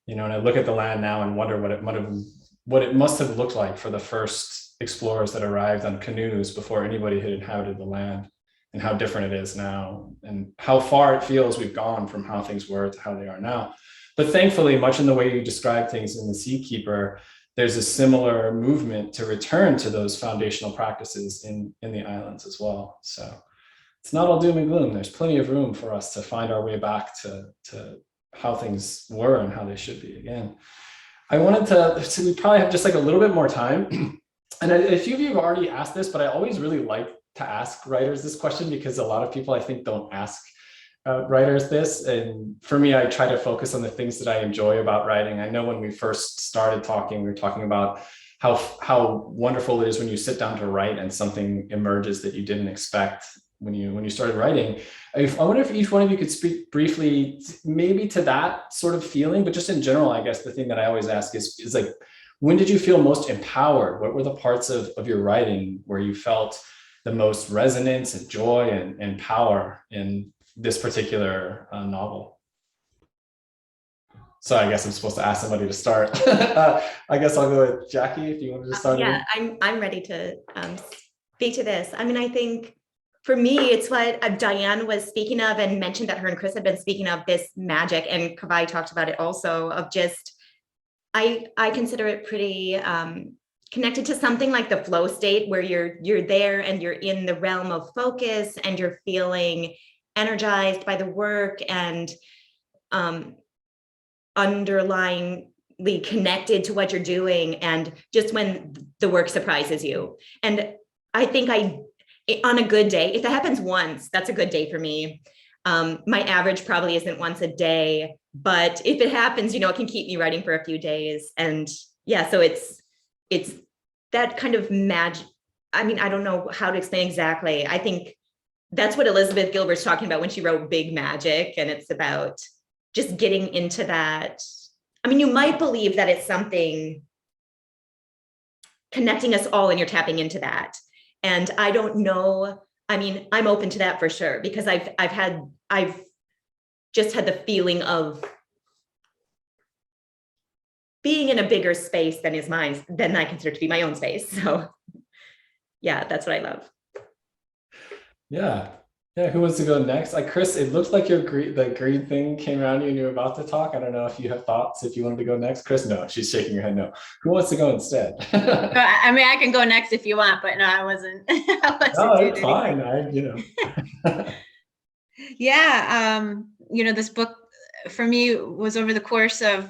And I look at the land now and wonder what it must have looked like for the first explorers that arrived on canoes before anybody had inhabited the land, and how different it is now, and how far it feels we've gone from how things were to how they are now. But thankfully, much in the way you describe things in The Seakeeper, there's a similar movement to return to those foundational practices in the islands as well. So it's not all doom and gloom. There's plenty of room for us to find our way back to how things were and how they should be again. I wanted so we probably have just like a little bit more time. And a few of you have already asked this, but I always really like to ask writers this question, because a lot of people, I think, don't ask writers this. And for me, I try to focus on the things that I enjoy about writing. I know when we first started talking, we were talking about how wonderful it is when you sit down to write and something emerges that you didn't expect when you started writing. I wonder if each one of you could speak briefly, maybe to that sort of feeling, but just in general, I guess the thing that I always ask is like, when did you feel most empowered? What were the parts of your writing where you felt the most resonance and joy and power in this particular novel? So I guess I'm supposed to ask somebody to start. I guess I'll go with Jackie if you wanted to start. Yeah, I'm ready to speak to this. I mean, I think for me, it's what Diane was speaking of and mentioned that her and Chris had been speaking of, this magic, and Kawai talked about it also, of just, I consider it pretty connected to something like the flow state, where you're there and you're in the realm of focus and you're feeling energized by the work and underlyingly connected to what you're doing, and just when the work surprises you. And I think on a good day, if that happens once, that's a good day for me. My average probably isn't once a day, but if it happens, it can keep me writing for a few days. And yeah, so it's that kind of magic. I mean, I don't know how to explain exactly. I think that's what Elizabeth Gilbert's talking about when she wrote Big Magic, and it's about just getting into that. I mean, you might believe that it's something connecting us all and you're tapping into that. And I don't know. I mean, I'm open to that for sure, because I've just had the feeling of being in a bigger space than is mine, than I consider to be my own space. So yeah, that's what I love. Yeah. Who wants to go next? Like Chris, it looked like the green thing came around you and you were about to talk. I don't know if you have thoughts, if you wanted to go next. Chris, no, she's shaking her head no. Who wants to go instead? I mean, I can go next if you want, but no, I wasn't. No, it's fine. Yeah, this book for me was over the course of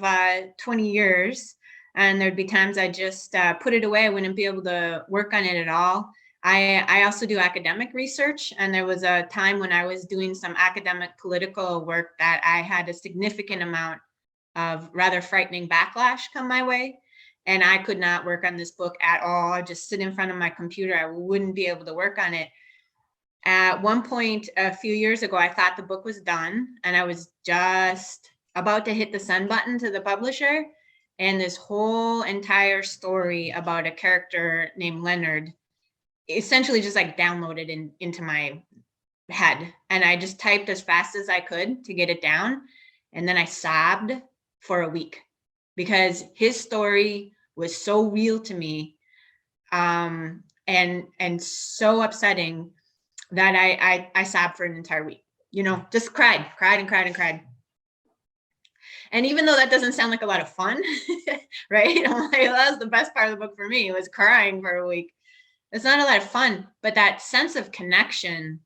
20 years, and there'd be times I just put it away. I wouldn't be able to work on it at all. I also do academic research, and there was a time when I was doing some academic political work that I had a significant amount of rather frightening backlash come my way, and I could not work on this book at all. I'd just sit in front of my computer. I wouldn't be able to work on it. At one point a few years ago, I thought the book was done, and I was just about to hit the send button to the publisher, and this whole entire story about a character named Leonard essentially just like downloaded into my head, and I just typed as fast as I could to get it down, and then I sobbed for a week because his story was so real to me, and so upsetting that I sobbed for an entire week. Just cried. And even though that doesn't sound like a lot of fun, right? I'm like, that was the best part of the book for me, was crying for a week. It's not a lot of fun, but that sense of connection,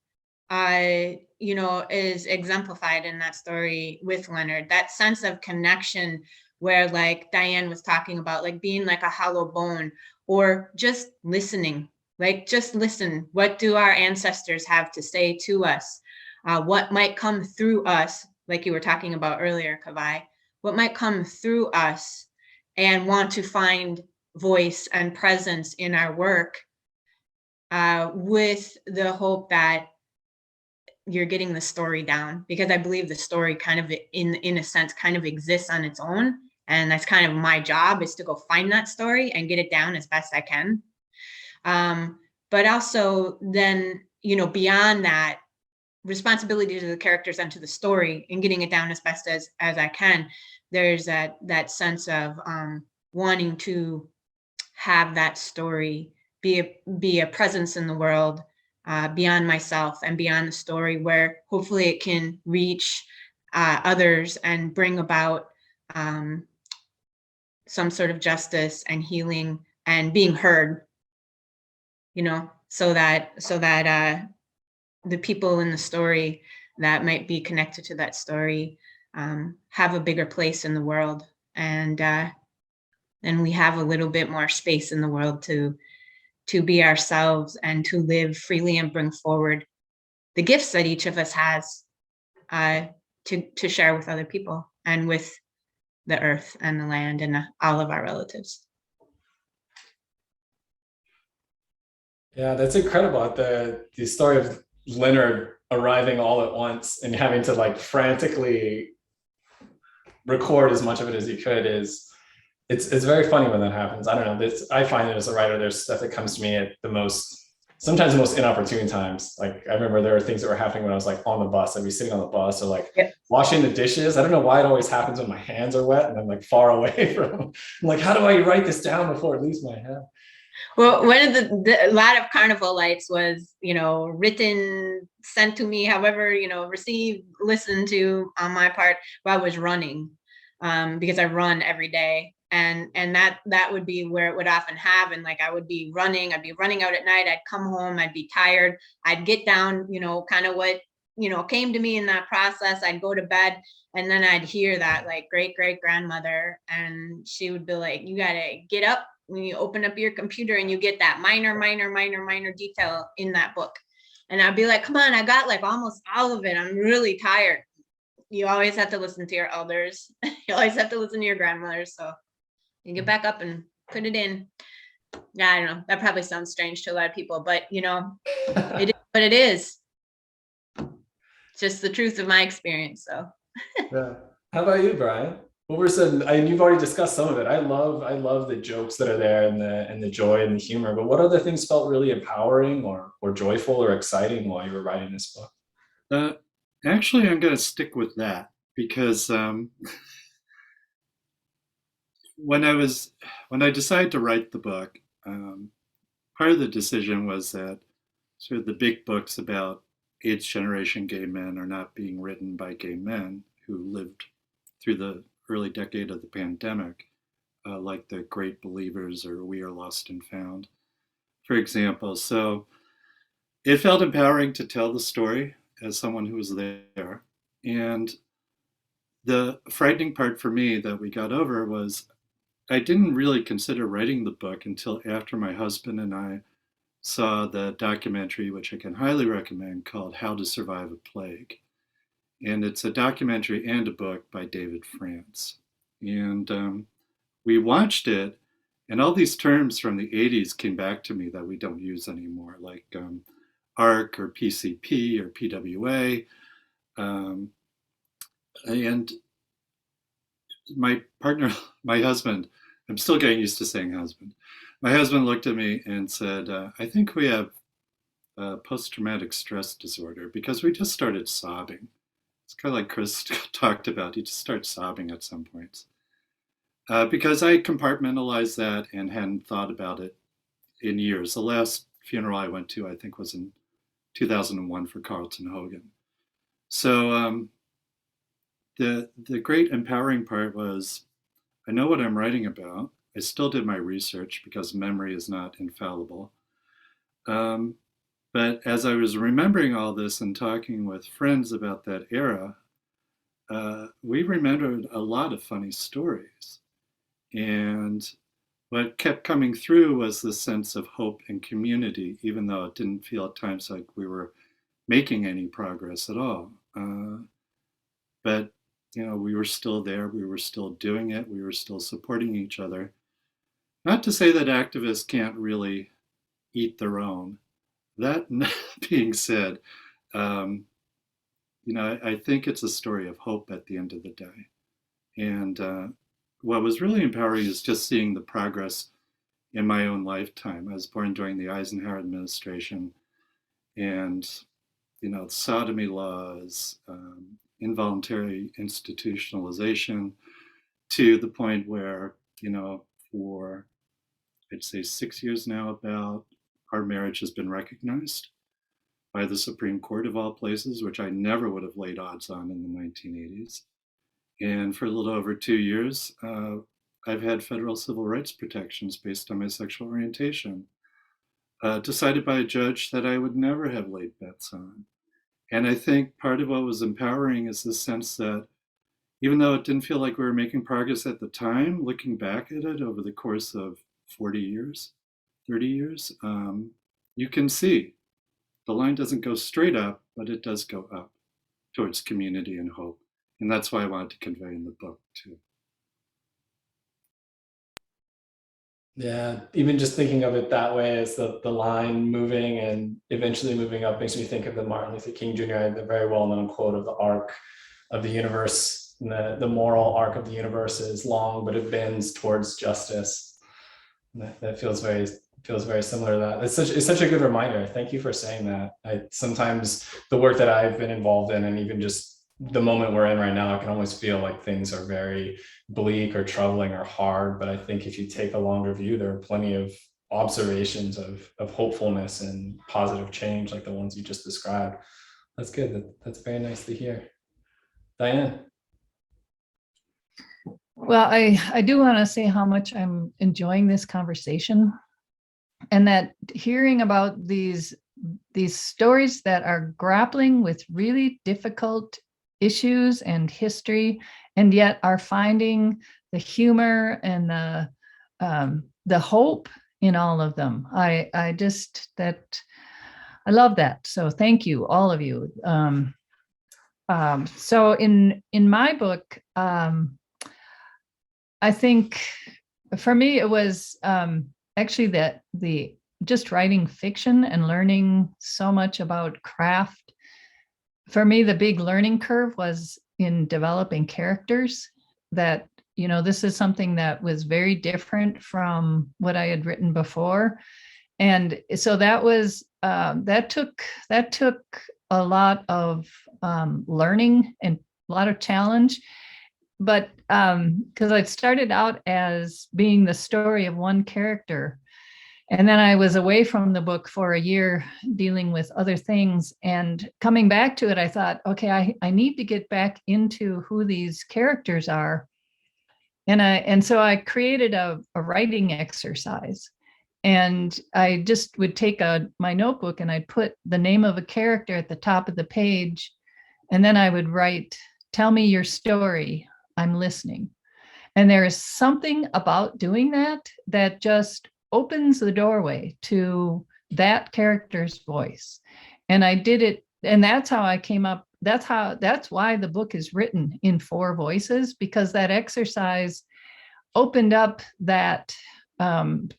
is exemplified in that story with Leonard. That sense of connection where, like Diane was talking about, like being like a hollow bone, or just listening, like just listen. What do our ancestors have to say to us? What might come through us, like you were talking about earlier, Kawai, what might come through us and want to find voice and presence in our work, with the hope that you're getting the story down, because I believe the story kind of in a sense kind of exists on its own, and that's kind of my job, is to go find that story and get it down as best I can. But also then, beyond that, responsibility to the characters and to the story and getting it down as best as I can, there's that sense of wanting to have that story be a presence in the world, beyond myself and beyond the story, where hopefully it can reach others and bring about some sort of justice and healing and being heard, so that the people in the story that might be connected to that story have a bigger place in the world, and we have a little bit more space in the world to be ourselves and to live freely and bring forward the gifts that each of us has. to share with other people and with the earth and the land and all of our relatives. Yeah, that's incredible. The story of Leonard arriving all at once and having to like frantically record as much of it as he could is it's very funny when that happens. I don't know. I find that as a writer, there's stuff that comes to me at sometimes the most inopportune times. Like I remember there were things that were happening when I was like on the bus. I'd be sitting on the bus or like washing the dishes. I don't know why it always happens when my hands are wet and I'm like far away from them. I'm like, how do I write this down before it leaves my head? Well, one of a lot of Carnival lights was, written, sent to me, however, received, listened to on my part while I was running, because I run every day. And that would be where it would often happen. Like I'd be running out at night. I'd come home, I'd be tired. I'd get down, kind of what, came to me in that process. I'd go to bed and then I'd hear that like great grandmother. And she would be like, you got to get up. When you open up your computer and you get that minor detail in that book. And I'd be like, come on, I got like almost all of it. I'm really tired. You always have to listen to your elders. You always have to listen to your grandmothers. So you get back up and put it in. Yeah, I don't know. That probably sounds strange to a lot of people, but it is what it is. It's just the truth of my experience. So yeah. How about you, Brian? What were some, and you've already discussed some of it. I love the jokes that are there and the joy and the humor, but what other things felt really empowering or joyful or exciting while you were writing this book? Actually, I'm going to stick with that because when I decided to write the book, part of the decision was that sort of the big books about AIDS generation gay men are not being written by gay men who lived through the early decade of the pandemic, like The Great Believers or We Are Lost and Found, for example. So it felt empowering to tell the story as someone who was there. And the frightening part for me that we got over was I didn't really consider writing the book until after my husband and I saw the documentary, which I can highly recommend, called How to Survive a Plague. And it's a documentary and a book by David France. And we watched it, and all these terms from the 80s came back to me that we don't use anymore, like ARC or PCP or PWA. And my partner, my husband, I'm still getting used to saying husband. My husband looked at me and said, I think we have post-traumatic stress disorder, because we just started sobbing. It's kind of like Chris talked about. You just start sobbing at some points. Because I compartmentalized that and hadn't thought about it in years. The last funeral I went to, I think, was in 2001 for Carlton Hogan. So the great empowering part was, I know what I'm writing about. I still did my research because memory is not infallible. But as I was remembering all this and talking with friends about that era, we remembered a lot of funny stories. And what kept coming through was the sense of hope and community, even though it didn't feel at times like we were making any progress at all. But we were still there, we were still doing it, we were still supporting each other. Not to say that activists can't really eat their own. That being said, I think it's a story of hope at the end of the day. And what was really empowering is just seeing the progress in my own lifetime. I was born during the Eisenhower administration, and sodomy laws, involuntary institutionalization, to the point where, for I'd say 6 years now, about our marriage has been recognized by the Supreme Court of all places, which I never would have laid odds on in the 1980s. And for a little over 2 years, I've had federal civil rights protections based on my sexual orientation, decided by a judge that I would never have laid bets on. And I think part of what was empowering is the sense that even though it didn't feel like we were making progress at the time, looking back at it over the course of 40 years, 30 years, you can see the line doesn't go straight up, but it does go up towards community and hope. And that's why I wanted to convey in the book too. Yeah, even just thinking of it that way as the line moving and eventually moving up makes me think of the Martin Luther King Jr., the very well-known quote of the arc of the universe. The moral arc of the universe is long, but it bends towards justice. And that feels very similar to that. It's such a good reminder. Thank you for saying that. Sometimes the work that I've been involved in, and even just the moment we're in right now, I can almost feel like things are very bleak or troubling or hard. But I think if you take a longer view, there are plenty of observations of hopefulness and positive change, like the ones you just described. That's good. That's very nice to hear. Diane. Well, I do want to say how much I'm enjoying this conversation, and that hearing about these stories that are grappling with really difficult issues and history, and yet are finding the humor and the hope in all of them. I love that. So thank you, all of you. So in my book, I think for me it was actually that the just writing fiction and learning so much about craft. For me, the big learning curve was in developing characters. That, this is something that was very different from what I had written before. And so that was, that took a lot of learning and a lot of challenge. But because I started out as being the story of one character, and then I was away from the book for a year dealing with other things, and coming back to it, I thought, okay, I need to get back into who these characters are. And so I created a writing exercise, and I just would take my notebook and I'd put the name of a character at the top of the page. And then I would write, "Tell me your story, I'm listening." And there is something about doing that just opens the doorway to that character's voice. And I did it, and that's how I came up. That's why the book is written in 4 voices, because that exercise opened up that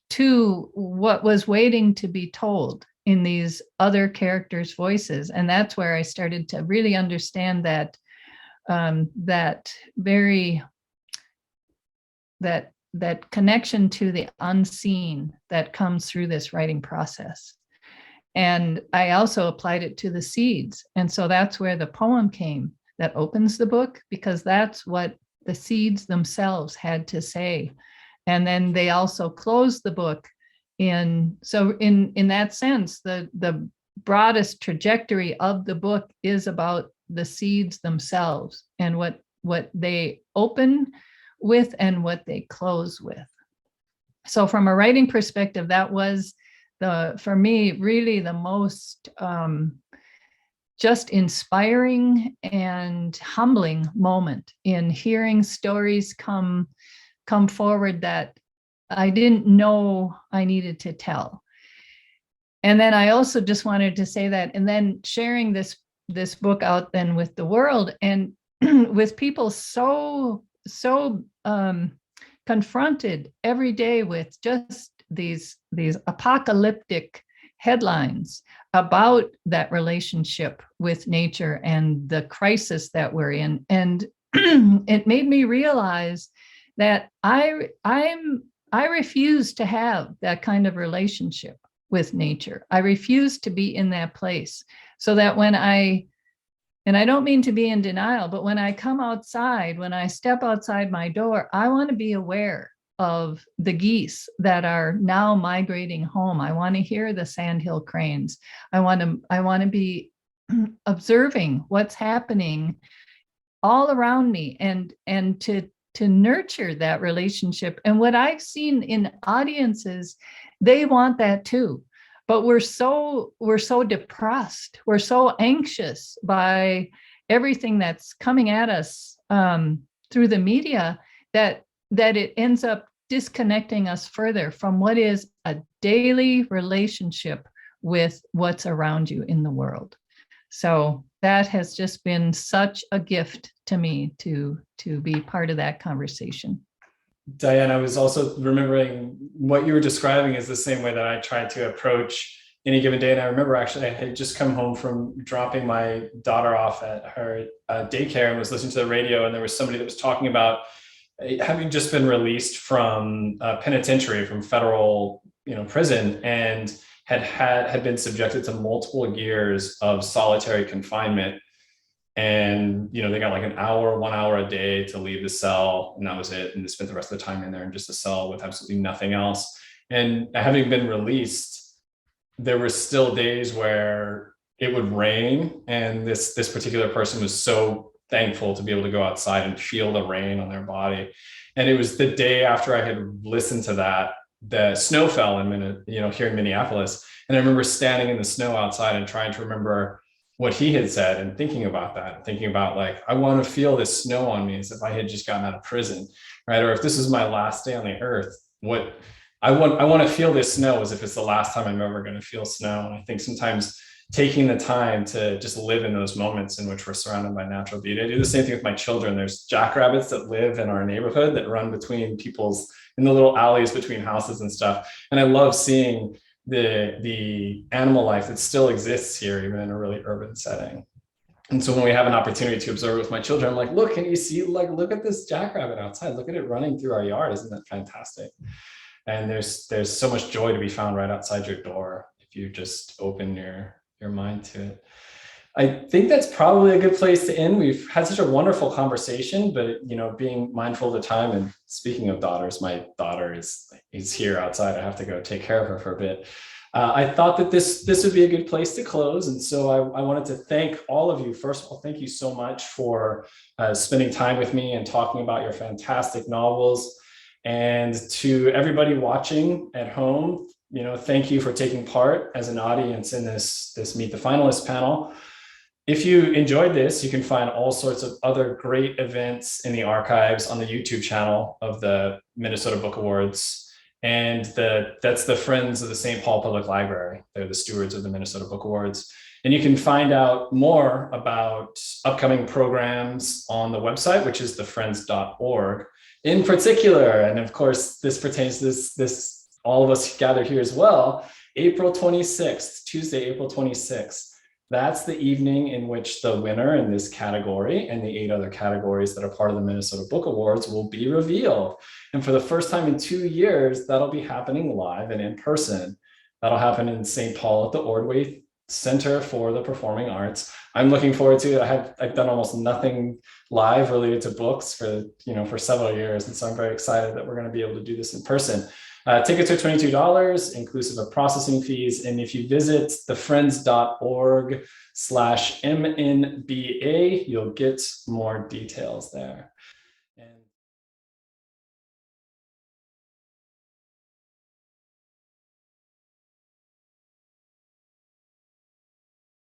to what was waiting to be told in these other characters' voices. And that's where I started to really understand that that connection to the unseen that comes through this writing process. And I also applied it to the seeds. And so that's where the poem came that opens the book, because that's what the seeds themselves had to say. And then they also close the book in that sense, the broadest trajectory of the book is about the seeds themselves and what they open with and what they close with. So from a writing perspective, that was for me, really the most just inspiring and humbling moment in hearing stories come forward that I didn't know I needed to tell. And then I also just wanted to say that, and then sharing this book out then with the world and with people so confronted every day with just these apocalyptic headlines about that relationship with nature and the crisis that we're in. And it made me realize that I refuse to have that kind of relationship with nature. I refuse to be in that place, so that and I don't mean to be in denial, but when I come outside, when I step outside my door, I want to be aware of the geese that are now migrating home. I want to hear the sandhill cranes. I want to be observing what's happening all around me, and to nurture that relationship. And what I've seen in audiences, they want that too. But we're so depressed. We're so anxious by everything that's coming at us through the media that it ends up disconnecting us further from what is a daily relationship with what's around you in the world. So that has just been such a gift to me to be part of that conversation. Diane, I was also remembering what you were describing is the same way that I tried to approach any given day. And I remember actually I had just come home from dropping my daughter off at her daycare and was listening to the radio, and there was somebody that was talking about having just been released from penitentiary, from federal prison, and had been subjected to multiple years of solitary confinement. And they got like 1 hour a day to leave the cell, and that was it. And they spent the rest of the time in there in just a cell with absolutely nothing else. And having been released, there were still days where it would rain, and this particular person was so thankful to be able to go outside and feel the rain on their body. And it was the day after I had listened to that, the snow fell here in Minneapolis. And I remember standing in the snow outside and trying to remember what he had said, and thinking about that, and thinking about like, I want to feel this snow on me as if I had just gotten out of prison, right? Or if this is my last day on the earth, what I want to feel this snow as if it's the last time I'm ever going to feel snow. And I think sometimes taking the time to just live in those moments in which we're surrounded by natural beauty. I do the same thing with my children. There's jackrabbits that live in our neighborhood that run between in the little alleys between houses and stuff. And I love seeing the animal life that still exists here, even in a really urban setting. And so when we have an opportunity to observe with my children, I'm like, look, can you see, like, look at this jackrabbit outside, look at it running through our yard. Isn't that fantastic? And there's so much joy to be found right outside your door if you just open your mind to it. I think that's probably a good place to end. We've had such a wonderful conversation, but being mindful of the time. And speaking of daughters, my daughter is here outside. I have to go take care of her for a bit. I thought that this would be a good place to close. And so I wanted to thank all of you. First of all, thank you so much for spending time with me and talking about your fantastic novels. And to everybody watching at home, thank you for taking part as an audience in this Meet the Finalists panel. If you enjoyed this, you can find all sorts of other great events in the archives on the YouTube channel of the Minnesota Book Awards. And that's the Friends of the St. Paul Public Library. They're the stewards of the Minnesota Book Awards. And you can find out more about upcoming programs on the website, which is thefriends.org. In particular, and of course, this pertains to this all of us gathered here as well, April 26th, Tuesday, April 26th. That's the evening in which the winner in this category and the 8 other categories that are part of the Minnesota Book Awards will be revealed. And for the first time in 2 years, that'll be happening live and in person. That'll happen in St. Paul at the Ordway Center for the Performing Arts. I'm looking forward to it. I've done almost nothing live related to books for several years. And so I'm very excited that we're going to be able to do this in person. Tickets are $22, inclusive of processing fees. And if you visit thefriends.org/MNBA, you'll get more details there.